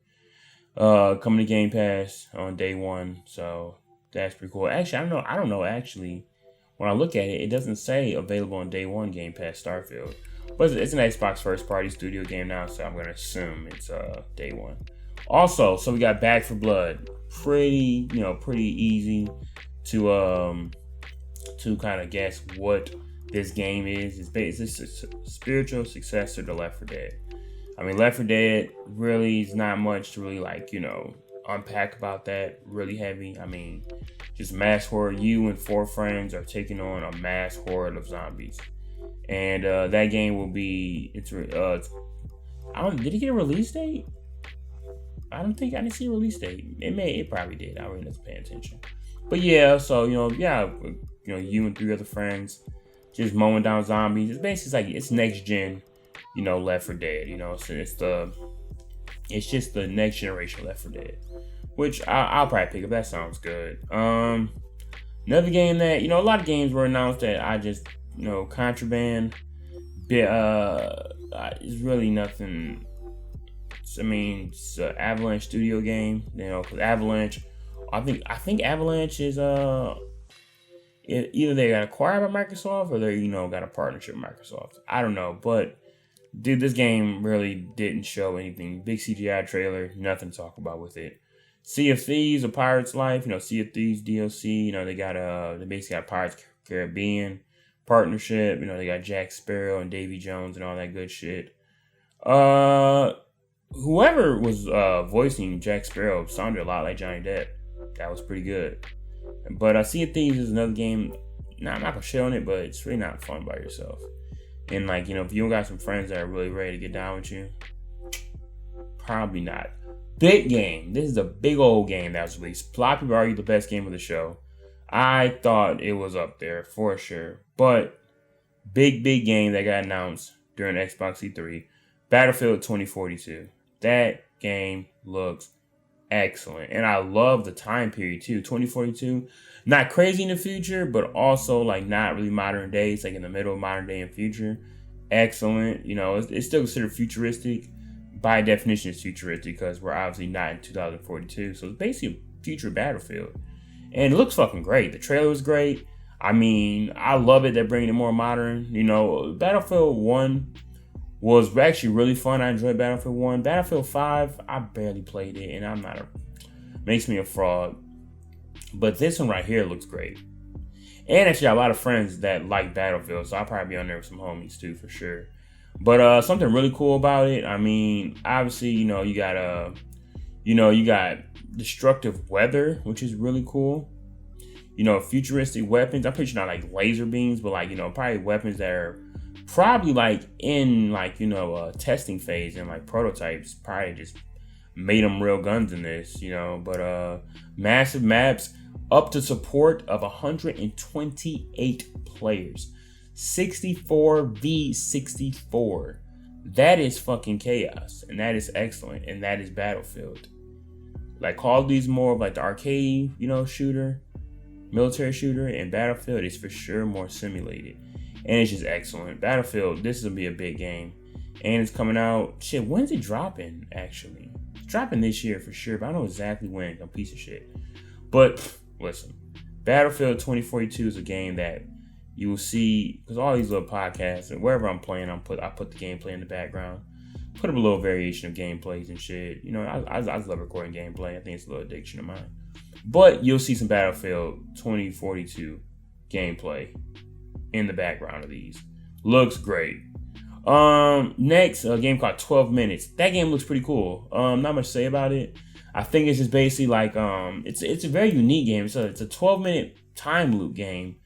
coming to Game Pass on day one. So that's pretty cool. Actually, I don't know. Actually, when I look at it, it doesn't say available on day one Game Pass Starfield, but it's an Xbox first party studio game now, so I'm gonna assume it's day one. Also, so we got Back for Blood. Pretty easy to kind of guess what this game is. It's a spiritual successor to Left 4 Dead. I mean, Left 4 Dead really is not much to really unpack about that really heavy. I mean, just mass horde. You and 4 friends are taking on a mass horde of zombies, and that game will be did it get a release date? I didn't see a release date. It probably did. I really wasn't paying attention. But yeah, so you and 3 other friends just mowing down zombies. It's basically it's next gen, Left 4 Dead. So it's just the next generation Left 4 Dead, which I'll probably pick up. That sounds good. Another game that a lot of games were announced that I just Contraband. It's really nothing. I mean, it's an Avalanche studio game, because Avalanche, I think Avalanche is either they got acquired by Microsoft or they got a partnership with Microsoft. I don't know, but dude, this game really didn't show anything. Big CGI trailer, nothing to talk about with it. Sea of Thieves, A Pirate's Life, Sea of Thieves DLC, they basically got Pirates Caribbean partnership, they got Jack Sparrow and Davy Jones and all that good shit. Whoever was voicing Jack Sparrow sounded a lot like Johnny Depp. That was pretty good. But Sea of Thieves is another game. Nah, I'm not gonna shit on it, but it's really not fun by yourself. And if you don't got some friends that are really ready to get down with you, probably not. Big game. This is a big old game that was released. A lot of people argue the best game of the show. I thought it was up there for sure. But big game that got announced during Xbox E3. Battlefield 2042. That game looks excellent. And I love the time period too. 2042. Not crazy in the future, but also not really modern day. It's in the middle of modern day and future. Excellent. It's still considered futuristic. By definition, it's futuristic because we're obviously not in 2042. So it's basically a future Battlefield. And it looks fucking great. The trailer was great. I mean, I love it. They're bringing it more modern. Battlefield 1 was actually really fun. I enjoyed Battlefield 1. Battlefield 5, I barely played it, and makes me a fraud. But this one right here looks great. And actually, I have a lot of friends that like Battlefield, so I'll probably be on there with some homies too, for sure. But something really cool about it, I mean, obviously, you got destructive weather, which is really cool. Futuristic weapons. I'm pretty sure not like laser beams, but probably weapons that are probably in testing phase and prototypes. Probably just made them real guns in this, But massive maps up to support of 128 players, 64v64. That is fucking chaos, and that is excellent, and that is Battlefield. Call of Duty's more of the arcade, shooter, military shooter, and Battlefield is for sure more simulated. And it's just excellent. Battlefield, this is going to be a big game. And it's coming out. Shit, when's it dropping, actually? It's dropping this year for sure, but I don't know exactly when. I'm a piece of shit. But, listen. Battlefield 2042 is a game that you will see, because all these little podcasts, and wherever I'm playing, I put the gameplay in the background. Put up a little variation of gameplays and shit. I love recording gameplay. I think it's a little addiction of mine. But you'll see some Battlefield 2042 gameplay in the background of these. Looks great. Next, a game called 12 Minutes. That game looks pretty cool. Not much to say about it. I think it's just basically it's a very unique game. So it's a 12-minute time loop game.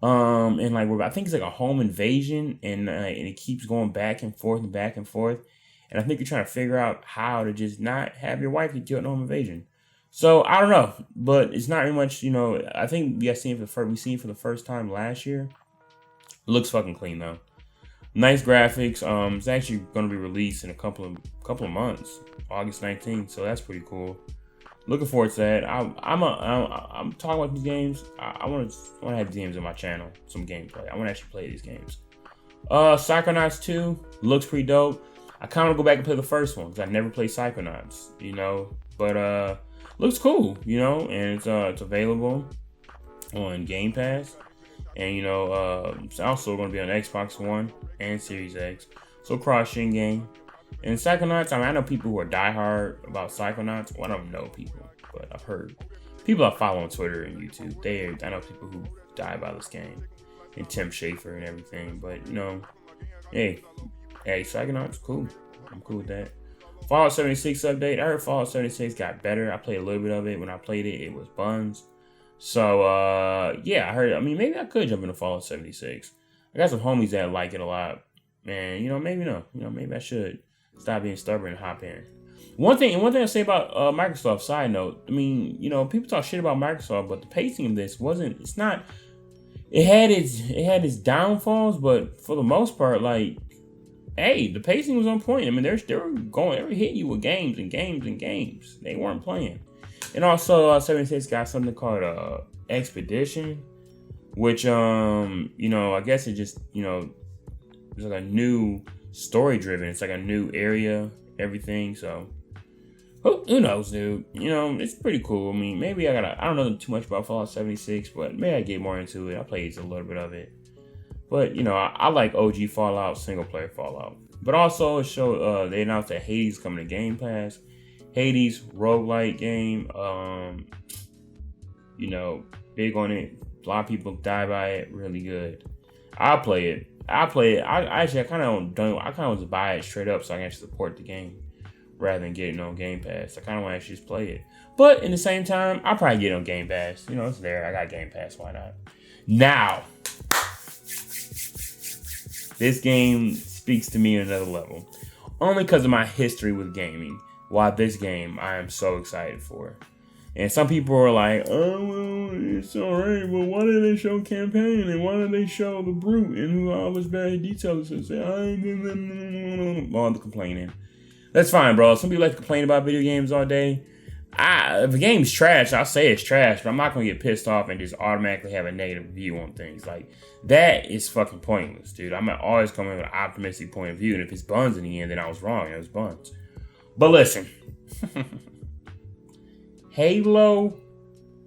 And I think it's a home invasion, and it keeps going back and forth and back and forth. And I think you're trying to figure out how to just not have your wife get killed in home invasion. So I don't know, but it's not very much. I think we seen for the first time last year. It looks fucking clean though. Nice graphics. It's actually going to be released in a couple of months, August 19th. So that's pretty cool. Looking forward to that. I'm talking about these games. I want to have these games on my channel. Some gameplay. I want to actually play these games. Psychonauts 2 looks pretty dope. I kind of go back and play the first one because I never played Psychonauts. But looks cool. And it's available on Game Pass. And it's also going to be on Xbox One and Series X. So cross-gen game. And Psychonauts, I know people who are diehard about Psychonauts. Well, I don't know people, but I've heard people I follow on Twitter and YouTube. I know people who die about this game, and Tim Schafer and everything. But hey, Psychonauts, cool. I'm cool with that. Fallout 76 update. I heard Fallout 76 got better. I played a little bit of it. When I played it, it was buns. So yeah, I heard. Maybe I could jump into Fallout 76. I got some homies that like it a lot. And maybe no. Maybe I should stop being stubborn and hop in. One thing I say about Microsoft, side note, people talk shit about Microsoft, but the pacing of this it's not, it had its downfalls, but for the most part, the pacing was on point. They were hitting you with games and games and games. They weren't playing. And also, 76 got something called Expedition, which, I guess it just, it's like a new story driven. It's like a new area, everything. So who knows, dude? It's pretty cool. Maybe I don't know too much about Fallout 76, but maybe I get more into it. I played a little bit of it. But, I like OG Fallout, single player Fallout. But also they announced that Hades coming to Game Pass. Hades, roguelike game. Big on it. A lot of people die by it. Really good. I'll play it. I kind of want to buy it straight up so I can actually support the game rather than getting on Game Pass. I kind of want to actually just play it. But in the same time, I'll probably get on Game Pass. It's there. I got Game Pass. Why not? Now, this game speaks to me on another level. Only because of my history with gaming. Why this game I am so excited for. And some people are like, oh, well, it's alright, but why did they show campaign? And why did they show the brute? And all this bad details and say, all the complaining. That's fine, bro. Some people like to complain about video games all day. If a game's trash, I'll say it's trash, but I'm not going to get pissed off and just automatically have a negative view on things. That is fucking pointless, dude. I'm always coming with an optimistic point of view. And if it's buns in the end, then I was wrong. It was buns. But listen. Halo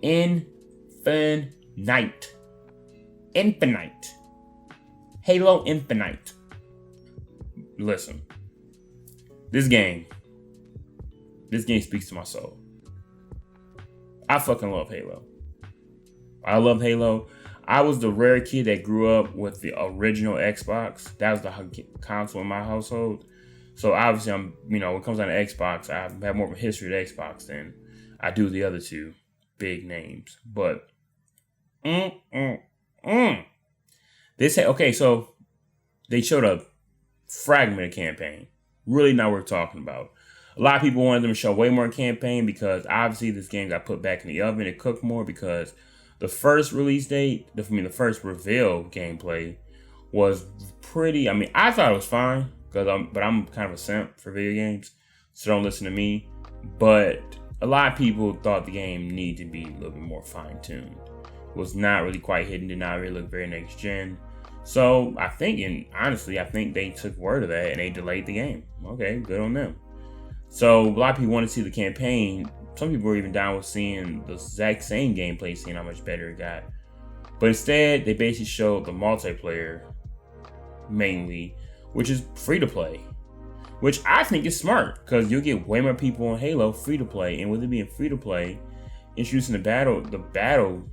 Infinite. Halo Infinite. Listen. This game speaks to my soul. I fucking love Halo. I love Halo. I was the rare kid that grew up with the original Xbox. That was the console in my household. So obviously, when it comes down to Xbox, I have more of a history with Xbox than I do the other two big names. But so they showed a fragmented campaign. Really not worth talking about. A lot of people wanted them to show way more campaign because obviously this game got put back in the oven. It cooked more because the first release date, the first reveal gameplay was pretty. I thought it was fine but I'm kind of a simp for video games, so don't listen to me. But a lot of people thought the game needed to be a little bit more fine-tuned. It was not really quite hidden, did not really look very next gen. So I think they took word of that and they delayed the game. Okay, good on them. So a lot of people want to see the campaign. Some people were even down with seeing the exact same gameplay, seeing how much better it got. But instead, they basically showed the multiplayer mainly, which is free to play. Which I think is smart, because you'll get way more people on Halo free to play. And with it being free to play, introducing the battle pass,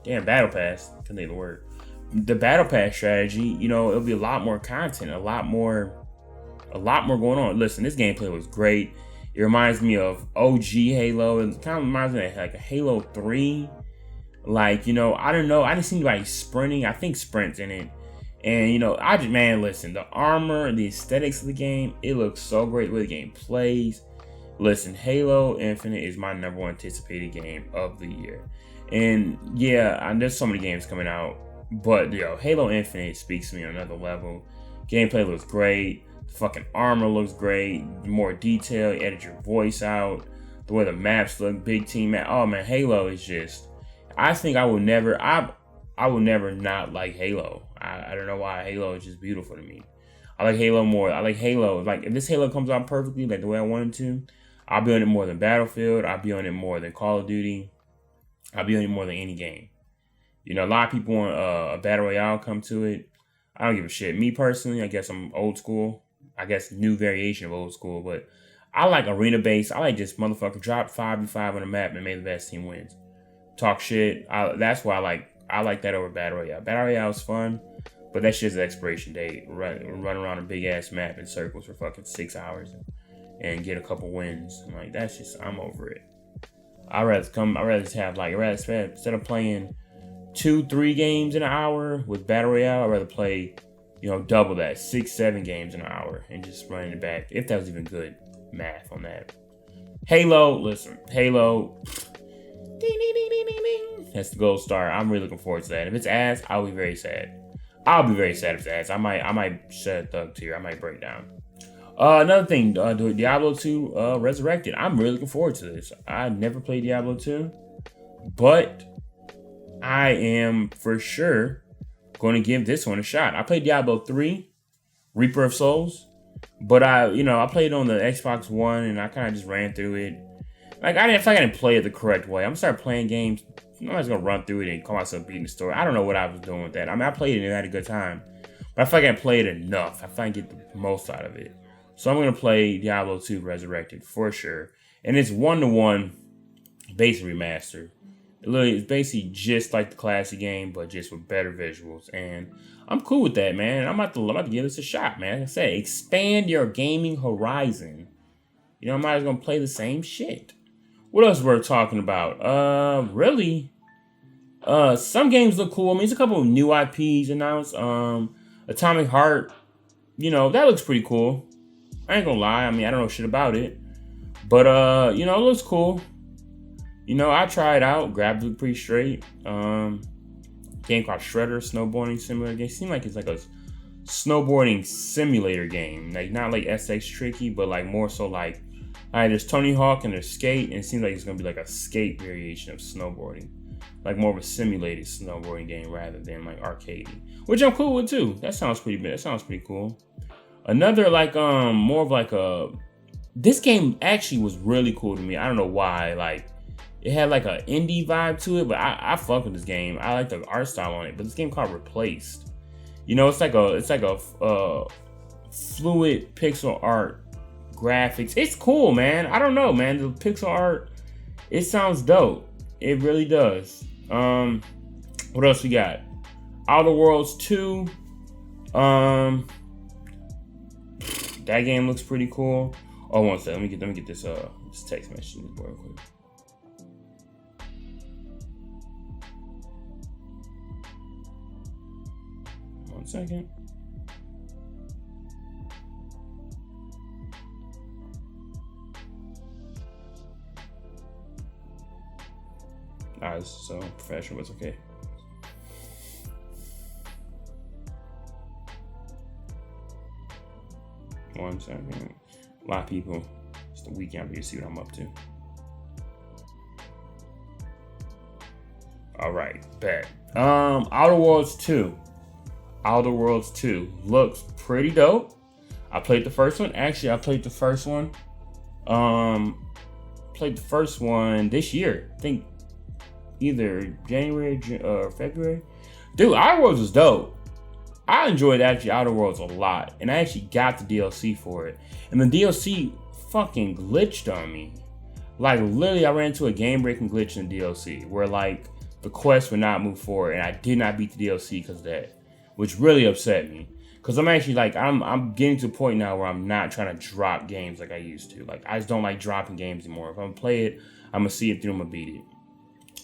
can't think of the word. The battle pass strategy, it'll be a lot more content, a lot more going on. Listen, this gameplay was great. It reminds me of OG Halo. It kind of reminds me of like a Halo 3. I don't know. I didn't see anybody sprinting. I think sprint's in it. And you know, I just man, listen, the armor and the aesthetics of the game, it looks so great. The way the game plays. Listen, Halo Infinite is my number one anticipated game of the year. And yeah, there's so many games coming out, but yo, Halo Infinite speaks to me on another level. Gameplay looks great. The fucking armor looks great. More detail. You edit your voice out. The way the maps look, big team map. Oh man, Halo is just. I think I will never. I will never not like Halo. I don't know why. Halo is just beautiful to me. I like Halo more. I like Halo. Like if this Halo comes out perfectly, like the way I want it to, I'll be on it more than Battlefield. I'll be on it more than Call of Duty. I'll be on it more than any game. You know, a lot of people want a Battle Royale come to it. I don't give a shit. Me personally, I guess I'm old school. I guess new variation of old school. But I like arena based. I like just motherfucker drop 5v5 on the map and may the best team wins. Talk shit. That's why I like that over Battle Royale. Battle Royale is fun, but that's just an expiration date. Run around a big ass map in circles for fucking 6 hours and get a couple wins. I'm like, that's just, I'm over it. I'd rather have like, instead of playing 2-3 games in an hour with Battle Royale, I'd rather play, you know, double that, 6-7 games in an hour and just running it back. If that was even good math on that. Halo, listen, Halo, ding, ding, ding, ding, ding, ding. That's the gold star. I'm really looking forward to that. If it's ass, I'll be very sad. I'll be very sad if it's ass. I might shed a thug tear. I might break down. Another thing, Diablo 2 Resurrected. I'm really looking forward to this. I never played Diablo 2, but I am for sure going to give this one a shot. I played Diablo 3, Reaper of Souls, but I played it on the Xbox One and I kind of just ran through it. Like I didn't play it the correct way. I'm gonna start playing games. I'm not just gonna run through it and call myself beating the story. I don't know what I was doing with that. I mean, I played it and had a good time, but I feel like I didn't play it enough. I feel like I get the most out of it. So I'm going to play Diablo 2 Resurrected for sure. And it's 1-to-1 base remaster. It's basically just like the classic game, but just with better visuals. And I'm cool with that, man. I'm about to give this a shot, man. Like I said, expand your gaming horizon. You know, I'm not just going to play the same shit. What else we're talking about? Really? Some games look cool. I mean, there's a couple of new IPs announced. Atomic Heart, you know, that looks pretty cool. I ain't gonna lie. I mean, I don't know shit about it. But, you know, it looks cool. You know, I tried it out. Graphics look pretty straight. Game called Shredder, snowboarding simulator game. Seems like it's like a snowboarding simulator game. Like, not like SX Tricky, but like more so like, all right, there's Tony Hawk and there's skate. And it seems like it's gonna be like a skate variation of snowboarding. Like more of a simulated snowboarding game rather than like arcadey. Which I'm cool with too. That sounds pretty good. That sounds pretty cool. Another like more of like this game actually was really cool to me. I don't know why. Like it had like an indie vibe to it, but I fuck with this game. I like the art style on it. But this game called Replaced. You know, it's like a fluid pixel art graphics. It's cool, man. I don't know, man. The pixel art, it sounds dope. It really does. What else we got? Outer Worlds 2. That game looks pretty cool. Oh, one second. Let me get this text message real quick. One second. Alright, so professional, but it's okay. One second. A lot of people, it's the weekend, you see what I'm up to. Alright, bet. Outer Worlds 2. Outer Worlds 2 looks pretty dope. I played the first one. Actually, I played the first one. This year. I think either January or February. Dude, Outer Worlds was dope. I enjoyed actually Outer Worlds a lot, and I actually got the DLC for it. And the DLC fucking glitched on me. Like literally, I ran into a game-breaking glitch in the DLC where like the quest would not move forward, and I did not beat the DLC because of that, which really upset me. Cause I'm actually like I'm getting to a point now where I'm not trying to drop games like I used to. Like I just don't like dropping games anymore. If I'm gonna play it, I'm gonna see it through. I'm gonna beat it.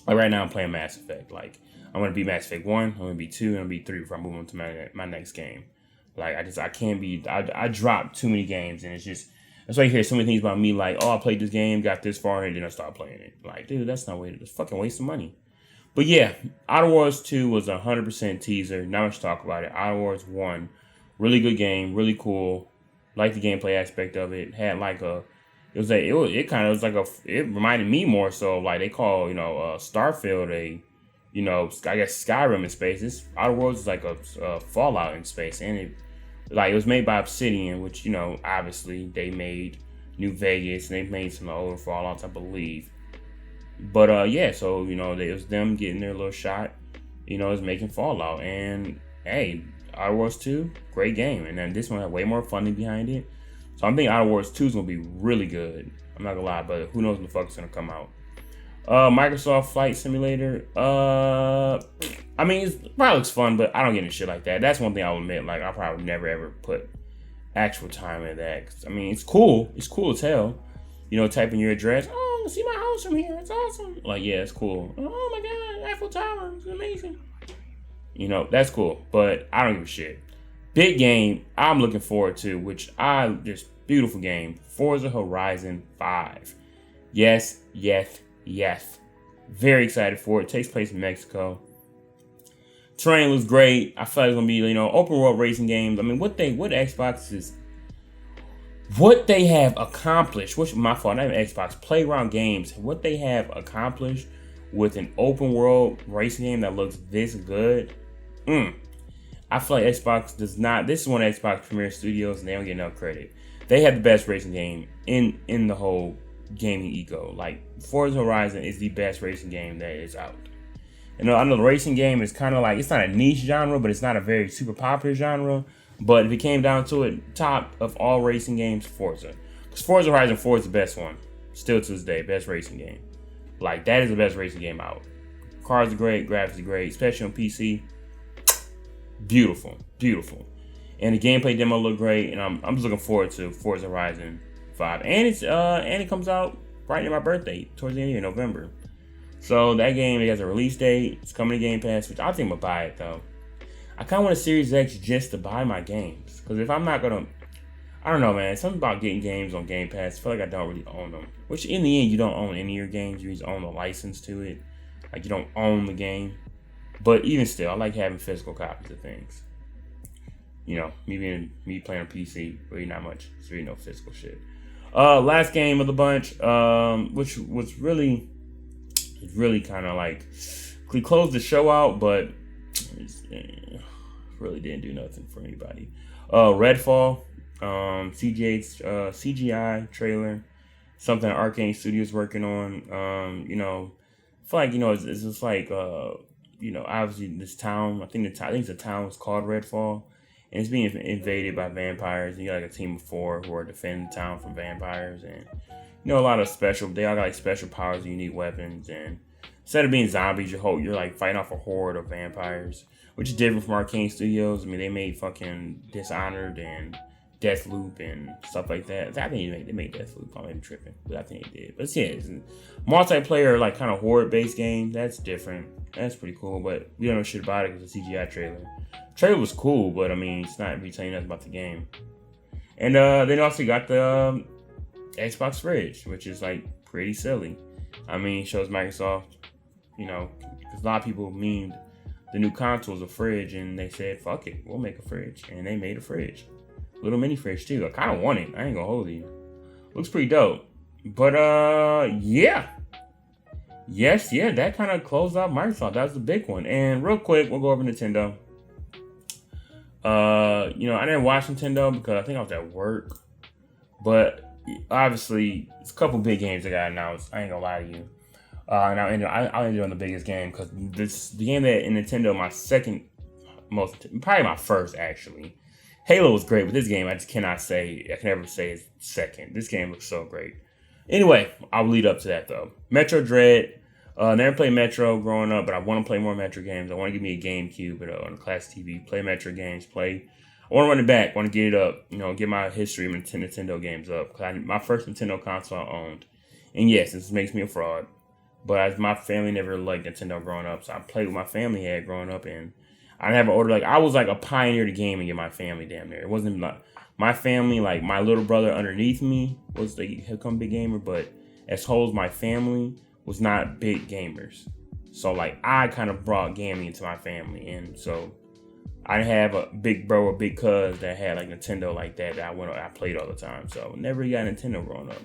Like right now, I'm playing Mass Effect. Like I'm gonna beat Mass Effect 1, I'm gonna beat 2, and I'm gonna beat 3 before I move on to my next game. Like I can't be. I dropped too many games, and it's just that's why you hear so many things about me. Like, oh, I played this game, got this far, and then I stopped playing it. Like, dude, that's not way. It's fucking waste of money. But yeah, Outer Worlds 2 was 100% teaser. Not much to talk about it. Outer Worlds 1, really good game, really cool. Like the gameplay aspect of it. Had like it kind of was like it reminded me more so of like they call Starfield I guess Skyrim in space. Outer Worlds is like a Fallout in space, and it was made by Obsidian, which obviously they made New Vegas and they made some older Fallouts, I believe. But yeah, so it was them getting their little shot, is making Fallout. And hey, Outer Worlds 2, great game. And then this one had way more funding behind it. So I'm thinking Outer Worlds 2 is gonna be really good. I'm not gonna lie, but who knows when the fuck it's gonna come out. Microsoft Flight Simulator. I mean, it probably looks fun, but I don't get into shit like that. That's one thing I'll admit. Like, I probably never ever put actual time in that. 'Cause, I mean, it's cool. It's cool as hell. Type in your address. Oh, see my house from here. It's awesome. Like, yeah, it's cool. Oh my God, Eiffel Tower. It's amazing. That's cool. But I don't give a shit. Big game I'm looking forward to, just beautiful game. Forza Horizon 5. Yes. Very excited for it. It takes place in Mexico. Terrain looks great. I feel like it's gonna be, open world racing games. I mean, what they have accomplished, which my fault, not even Xbox, Playground Games, what they have accomplished with an open world racing game that looks this good. I feel like Xbox does not. This is one of Xbox Premier Studios, and they don't get enough credit. They have the best racing game in the whole gaming eco. Like, Forza Horizon is the best racing game that is out. I know the racing game is kind of like, it's not a niche genre, but it's not a very super popular genre. But if it came down to it, top of all racing games, Forza. Because Forza Horizon 4 is the best one. Still to this day, best racing game. Like, that is the best racing game out. Cars are great, graphics are great, especially on PC. Beautiful. And the gameplay demo looked great, and I'm just looking forward to Forza Horizon 5. And it comes out right near my birthday, towards the end of November. So that game, it has a release date. It's coming to Game Pass, which I think I'm gonna buy it though. I kind of want a Series X just to buy my games, because if I'm not gonna, I don't know, man. Something about getting games on Game Pass. I feel like I don't really own them. Which in the end, you don't own any of your games. You just own the license to it. Like, you don't own the game. But even still, I like having physical copies of things. Me playing on PC, really not much. It's really no physical shit. Last game of the bunch, which was really kind of like, we closed the show out, but really didn't do nothing for anybody. Redfall, CGI trailer, something Arcane Studios working on. I feel like it's just like obviously this town. I think the town was called Redfall, and it's being invaded by vampires. And you got like a team of 4 who are defending the town from vampires, and a lot of they all got like special powers, unique weapons, and instead of being zombies, you're like fighting off a horde of vampires, which is different from Arcane Studios. I mean, they made fucking Dishonored and Deathloop and stuff like that. I think they made Deathloop. I may be tripping, but I think they did. But yeah, it's a multiplayer, like kind of horde-based game. That's different. That's pretty cool, but we don't know shit about it because it's a CGI trailer. Trailer was cool, but I mean, it's not really telling you nothing about the game. And then also got the Xbox Fridge, which is like pretty silly. I mean, shows Microsoft, because a lot of people memed the new consoles a fridge, and they said, fuck it, we'll make a fridge. And they made a fridge. Little mini fridge too. I kind of want it. I ain't gonna hold you. Looks pretty dope. But yeah. Yes, that kind of closed out Microsoft. That was the big one. And real quick, we'll go over Nintendo. I didn't watch Nintendo because I think I was at work. But obviously, it's a couple big games that got announced. I ain't gonna lie to you. And I'll end on the biggest game because the game that in Nintendo, my second most, probably my first actually. Halo was great, but this game I can never say it's second. This game looks so great. Anyway, I'll lead up to that though. Metro Dread. Never played Metro growing up, but I want to play more Metro games. I want to give me a GameCube on a classic TV. Play Metro games. I want to run it back. I want to get it up. Get my history of Nintendo games up. Cause my first Nintendo console I owned. And yes, this makes me a fraud. But my family never liked Nintendo growing up, so I played with my family had growing up, and I never ordered. Like, I was like a pioneer to gaming in my family, damn near. It wasn't like my family, like my little brother underneath me was the come big gamer, but as whole as my family was not big gamers. So like I kind of brought gaming into my family, and so I didn't have a big bro or big cuz that had like Nintendo like that I played all the time. So never got Nintendo growing up.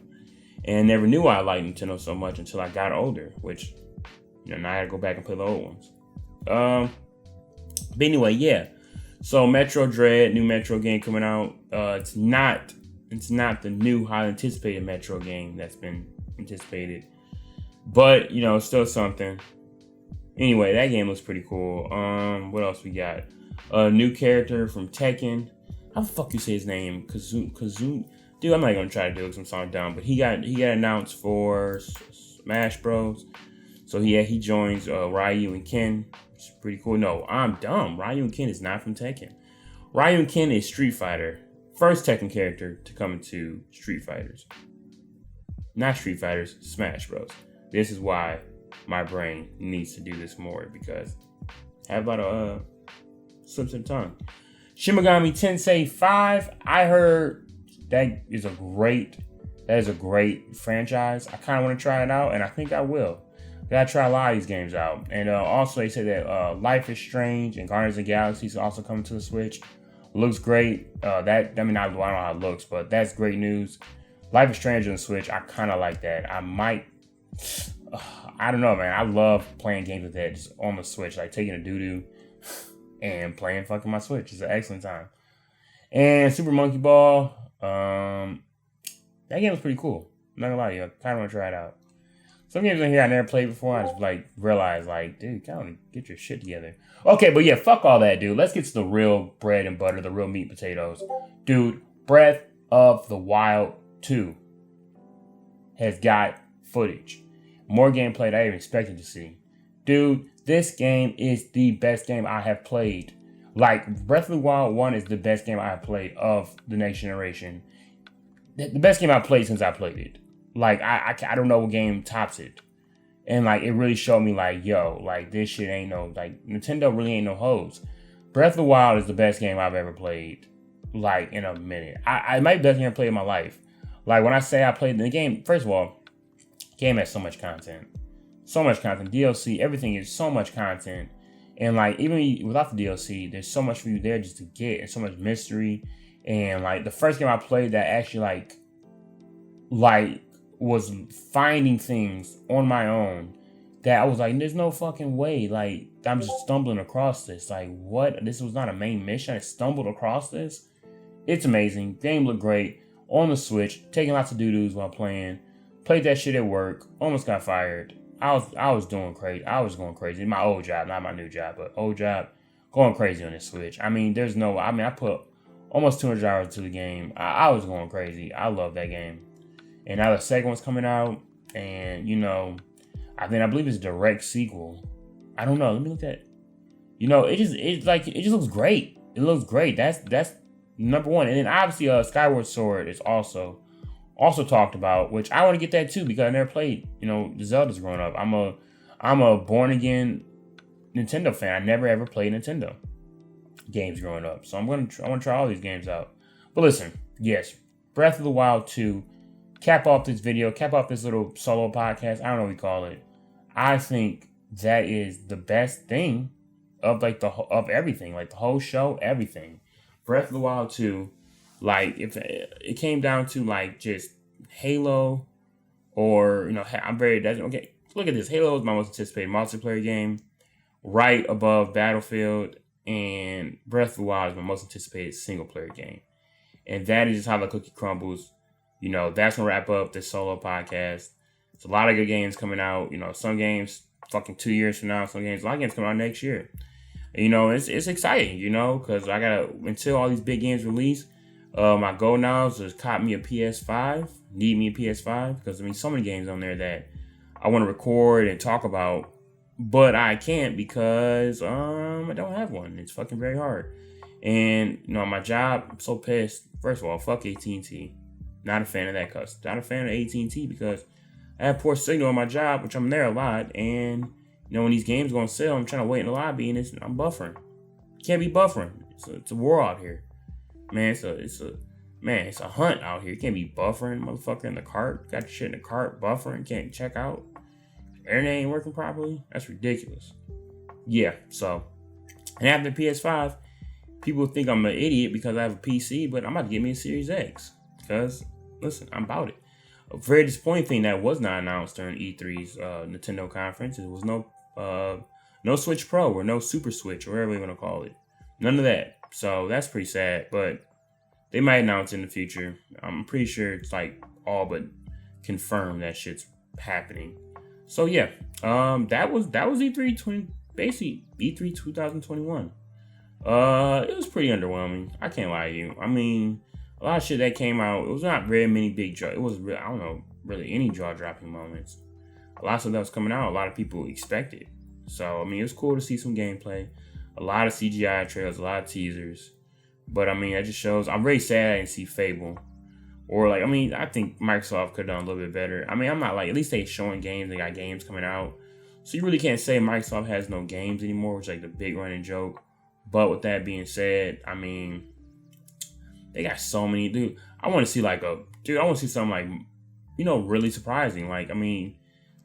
And never knew I liked Nintendo so much until I got older, which, now I had to go back and play the old ones. But anyway, yeah. So Metro Dread, new Metro game coming out. It's not the new highly anticipated Metro game that's been anticipated, but it's still something. Anyway, that game looks pretty cool. What else we got? A new character from Tekken. How the fuck you say his name? Kazun. Dude, I'm not gonna try to do it because I'm so dumb. But he got announced for Smash Bros. So he joins Ryu and Ken. It's pretty cool. No, I'm dumb. Ryu and Ken is not from Tekken. Ryu and Ken is Street Fighter. First Tekken character to come into Street Fighters. Not Street Fighters, Smash Bros. This is why my brain needs to do this more, because I have a lot of slips of the tongue. Shin Megami Tensei 5. I heard that is a great franchise. I kind of want to try it out, and I think I will. Gotta try a lot of these games out. And also they said that Life is Strange and Guardians of the Galaxy is also coming to the Switch. Looks great. I don't know how it looks, but that's great news. Life is Strange on the Switch. I kind of like that. I might. I don't know, man. I love playing games with that just on the Switch, like taking a doo-doo and playing fucking my Switch. It's an excellent time. And Super Monkey Ball. That game was pretty cool. I'm not gonna lie to you. I kind of want to try it out. Some games in here I never played before. I just realized, dude, kind of get your shit together. Okay, but yeah, fuck all that, dude. Let's get to the real bread and butter, the real meat and potatoes. Dude, Breath of the Wild 2 has got footage. More gameplay than I even expected to see. Dude, this game is the best game I have played. Breath of the Wild 1 is the best game I have played of the next generation. The best game I've played since I played it. I don't know what game tops it. And it really showed me this shit ain't no, Nintendo really ain't no hoes. Breath of the Wild is the best game I've ever played, in a minute. It might be the best game I've played in my life. When I say I played the game, first of all, game has so much content. So much content. DLC, everything is so much content. And even without the DLC, there's so much for you there just to get, and so much mystery. And the first game I played that actually was finding things on my own that I was there's no fucking way. I'm just stumbling across this. What? This was not a main mission. I stumbled across this. It's amazing. Game looked great. On the Switch, taking lots of doo-doos while playing. Played that shit at work. Almost got fired. I was doing crazy. I was going crazy. My old job, not my new job, but old job, going crazy on this Switch. I put almost 200 hours into the game. I was going crazy. I love that game. And now the second one's coming out, and I believe it's a direct sequel. I don't know. Let me look at. It just looks great. It looks great. That's number one. And then obviously, Skyward Sword is also talked about, which I want to get that too because I never played. The Zelda's growing up. I'm a born again Nintendo fan. I never ever played Nintendo games growing up, so I want to try all these games out. But listen, yes, Breath of the Wild 2. Cap off this little solo podcast. I don't know what we call it. I think that is the best thing of of everything, the whole show, everything. Breath of the Wild 2, if it came down to just Halo or okay. Look at this. Halo is my most anticipated multiplayer game, right above Battlefield, and Breath of the Wild is my most anticipated single player game. And that is just how the cookie crumbles. That's going to wrap up this solo podcast. It's a lot of good games coming out. Some games fucking 2 years from now. A lot of games coming out next year. It's exciting, because until all these big games release, my goal now is to cop me a PS5. Need me a PS5. Because, so many games on there that I want to record and talk about. But I can't because I don't have one. It's fucking very hard. And, my job, I'm so pissed. First of all, fuck AT&T. Not a fan of that cuss. Not a fan of AT&T because I have poor signal on my job, which I'm there a lot, and when these games go on sale, I'm trying to wait in the lobby, and I'm buffering. Can't be buffering. It's a war out here, man. It's a hunt out here. You can't be buffering, motherfucker, in the cart. Got your shit in the cart, buffering. Can't check out. Internet ain't working properly. That's ridiculous. Yeah. So, and after PS5, people think I'm an idiot because I have a PC, but I'm about to get me a Series X because, listen, I'm about it. A very disappointing thing that was not announced during E3's Nintendo conference. It was no Switch Pro or no Super Switch or whatever you want to call it. None of that. So that's pretty sad, but they might announce in the future. I'm pretty sure it's like all but confirmed that shit's happening. So yeah, that was E3 basically E3 2021. It was pretty underwhelming. I can't lie to you. I mean, a lot of shit that came out, it was not very many big it was I don't know really any jaw-dropping moments. A lot of stuff that was coming out, a lot of people expected. So I mean, it was cool to see some gameplay, a lot of CGI trailers, a lot of teasers. But I mean, that just shows. I'm very sad I didn't see Fable, or I think Microsoft could have done a little bit better. I mean, I'm not at least they showing games. They got games coming out, so you really can't say Microsoft has no games anymore, which is the big running joke. But with that being said, I mean, they got so many, dude. I want to see I want to see something really surprising.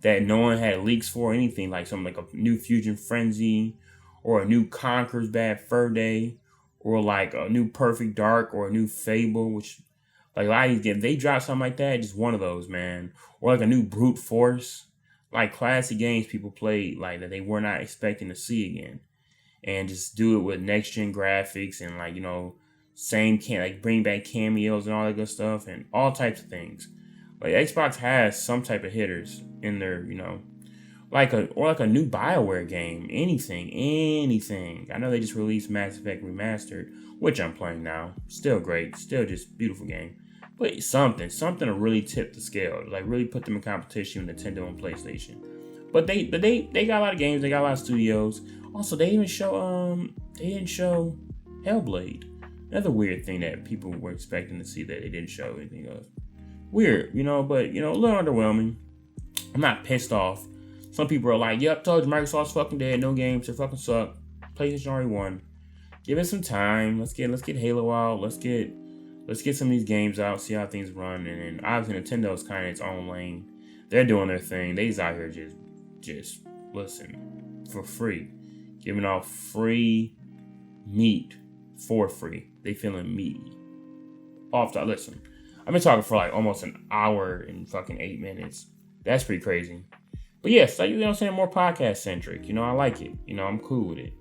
That no one had leaks for anything, something like a new Fusion Frenzy, or a new Conker's Bad Fur Day, or a new Perfect Dark, or a new Fable, which a lot of these games, they drop something like that, just one of those, man. Or a new Brute Force, classic games people played that they were not expecting to see again. And just do it with next gen graphics and bring back cameos and all that good stuff and all types of things. Xbox has some type of hitters in their, a new BioWare game, anything. I know they just released Mass Effect Remastered, which I'm playing now. Still great, still just beautiful game. But something to really tip the scale, really put them in competition with Nintendo and PlayStation. But they got a lot of games, they got a lot of studios. Also, they didn't show Hellblade. Another weird thing that people were expecting to see that they didn't show anything of. Weird, but a little underwhelming. I'm not pissed off. Some people are like, "Yep, told you Microsoft's fucking dead. No games, they fucking suck. PlayStation already won. Give it some time. Let's get Halo out. Let's get some of these games out. See how things run." And then obviously Nintendo's kind of its own lane. They're doing their thing. They's out here just listen for free, giving out free meat for free. They feeling meaty. Off top. Listen, I've been talking for almost an hour and fucking 8 minutes. That's pretty crazy. But yes, I'm saying, more podcast centric. I like it. I'm cool with it.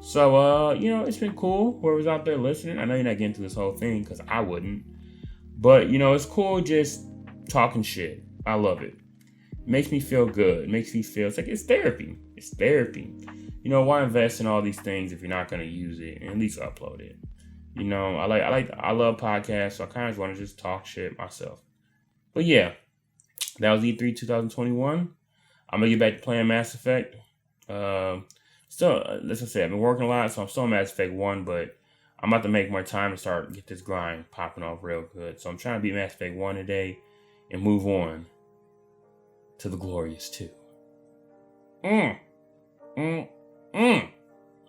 So, it's been cool. Whoever's out there listening, I know you're not getting to this whole thing because I wouldn't. But, it's cool just talking shit. I love it. Makes me feel good. Makes me feel, it's therapy. It's therapy. Why invest in all these things if you're not going to use it and at least upload it? I love podcasts, so I kind of want to just talk shit myself. But yeah, that was E3 2021. I'm going to get back to playing Mass Effect. Still, as I said, I've been working a lot, so I'm still on Mass Effect 1, but I'm about to make more time to get this grind popping off real good. So I'm trying to beat Mass Effect 1 today and move on to the glorious 2.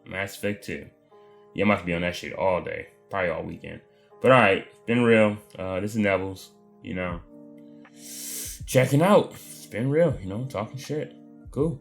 Mass Effect 2. Yeah, I must be on that shit all day. Probably all weekend. But alright, it's been real. This is Nevels, checking out. It's been real, talking shit. Cool.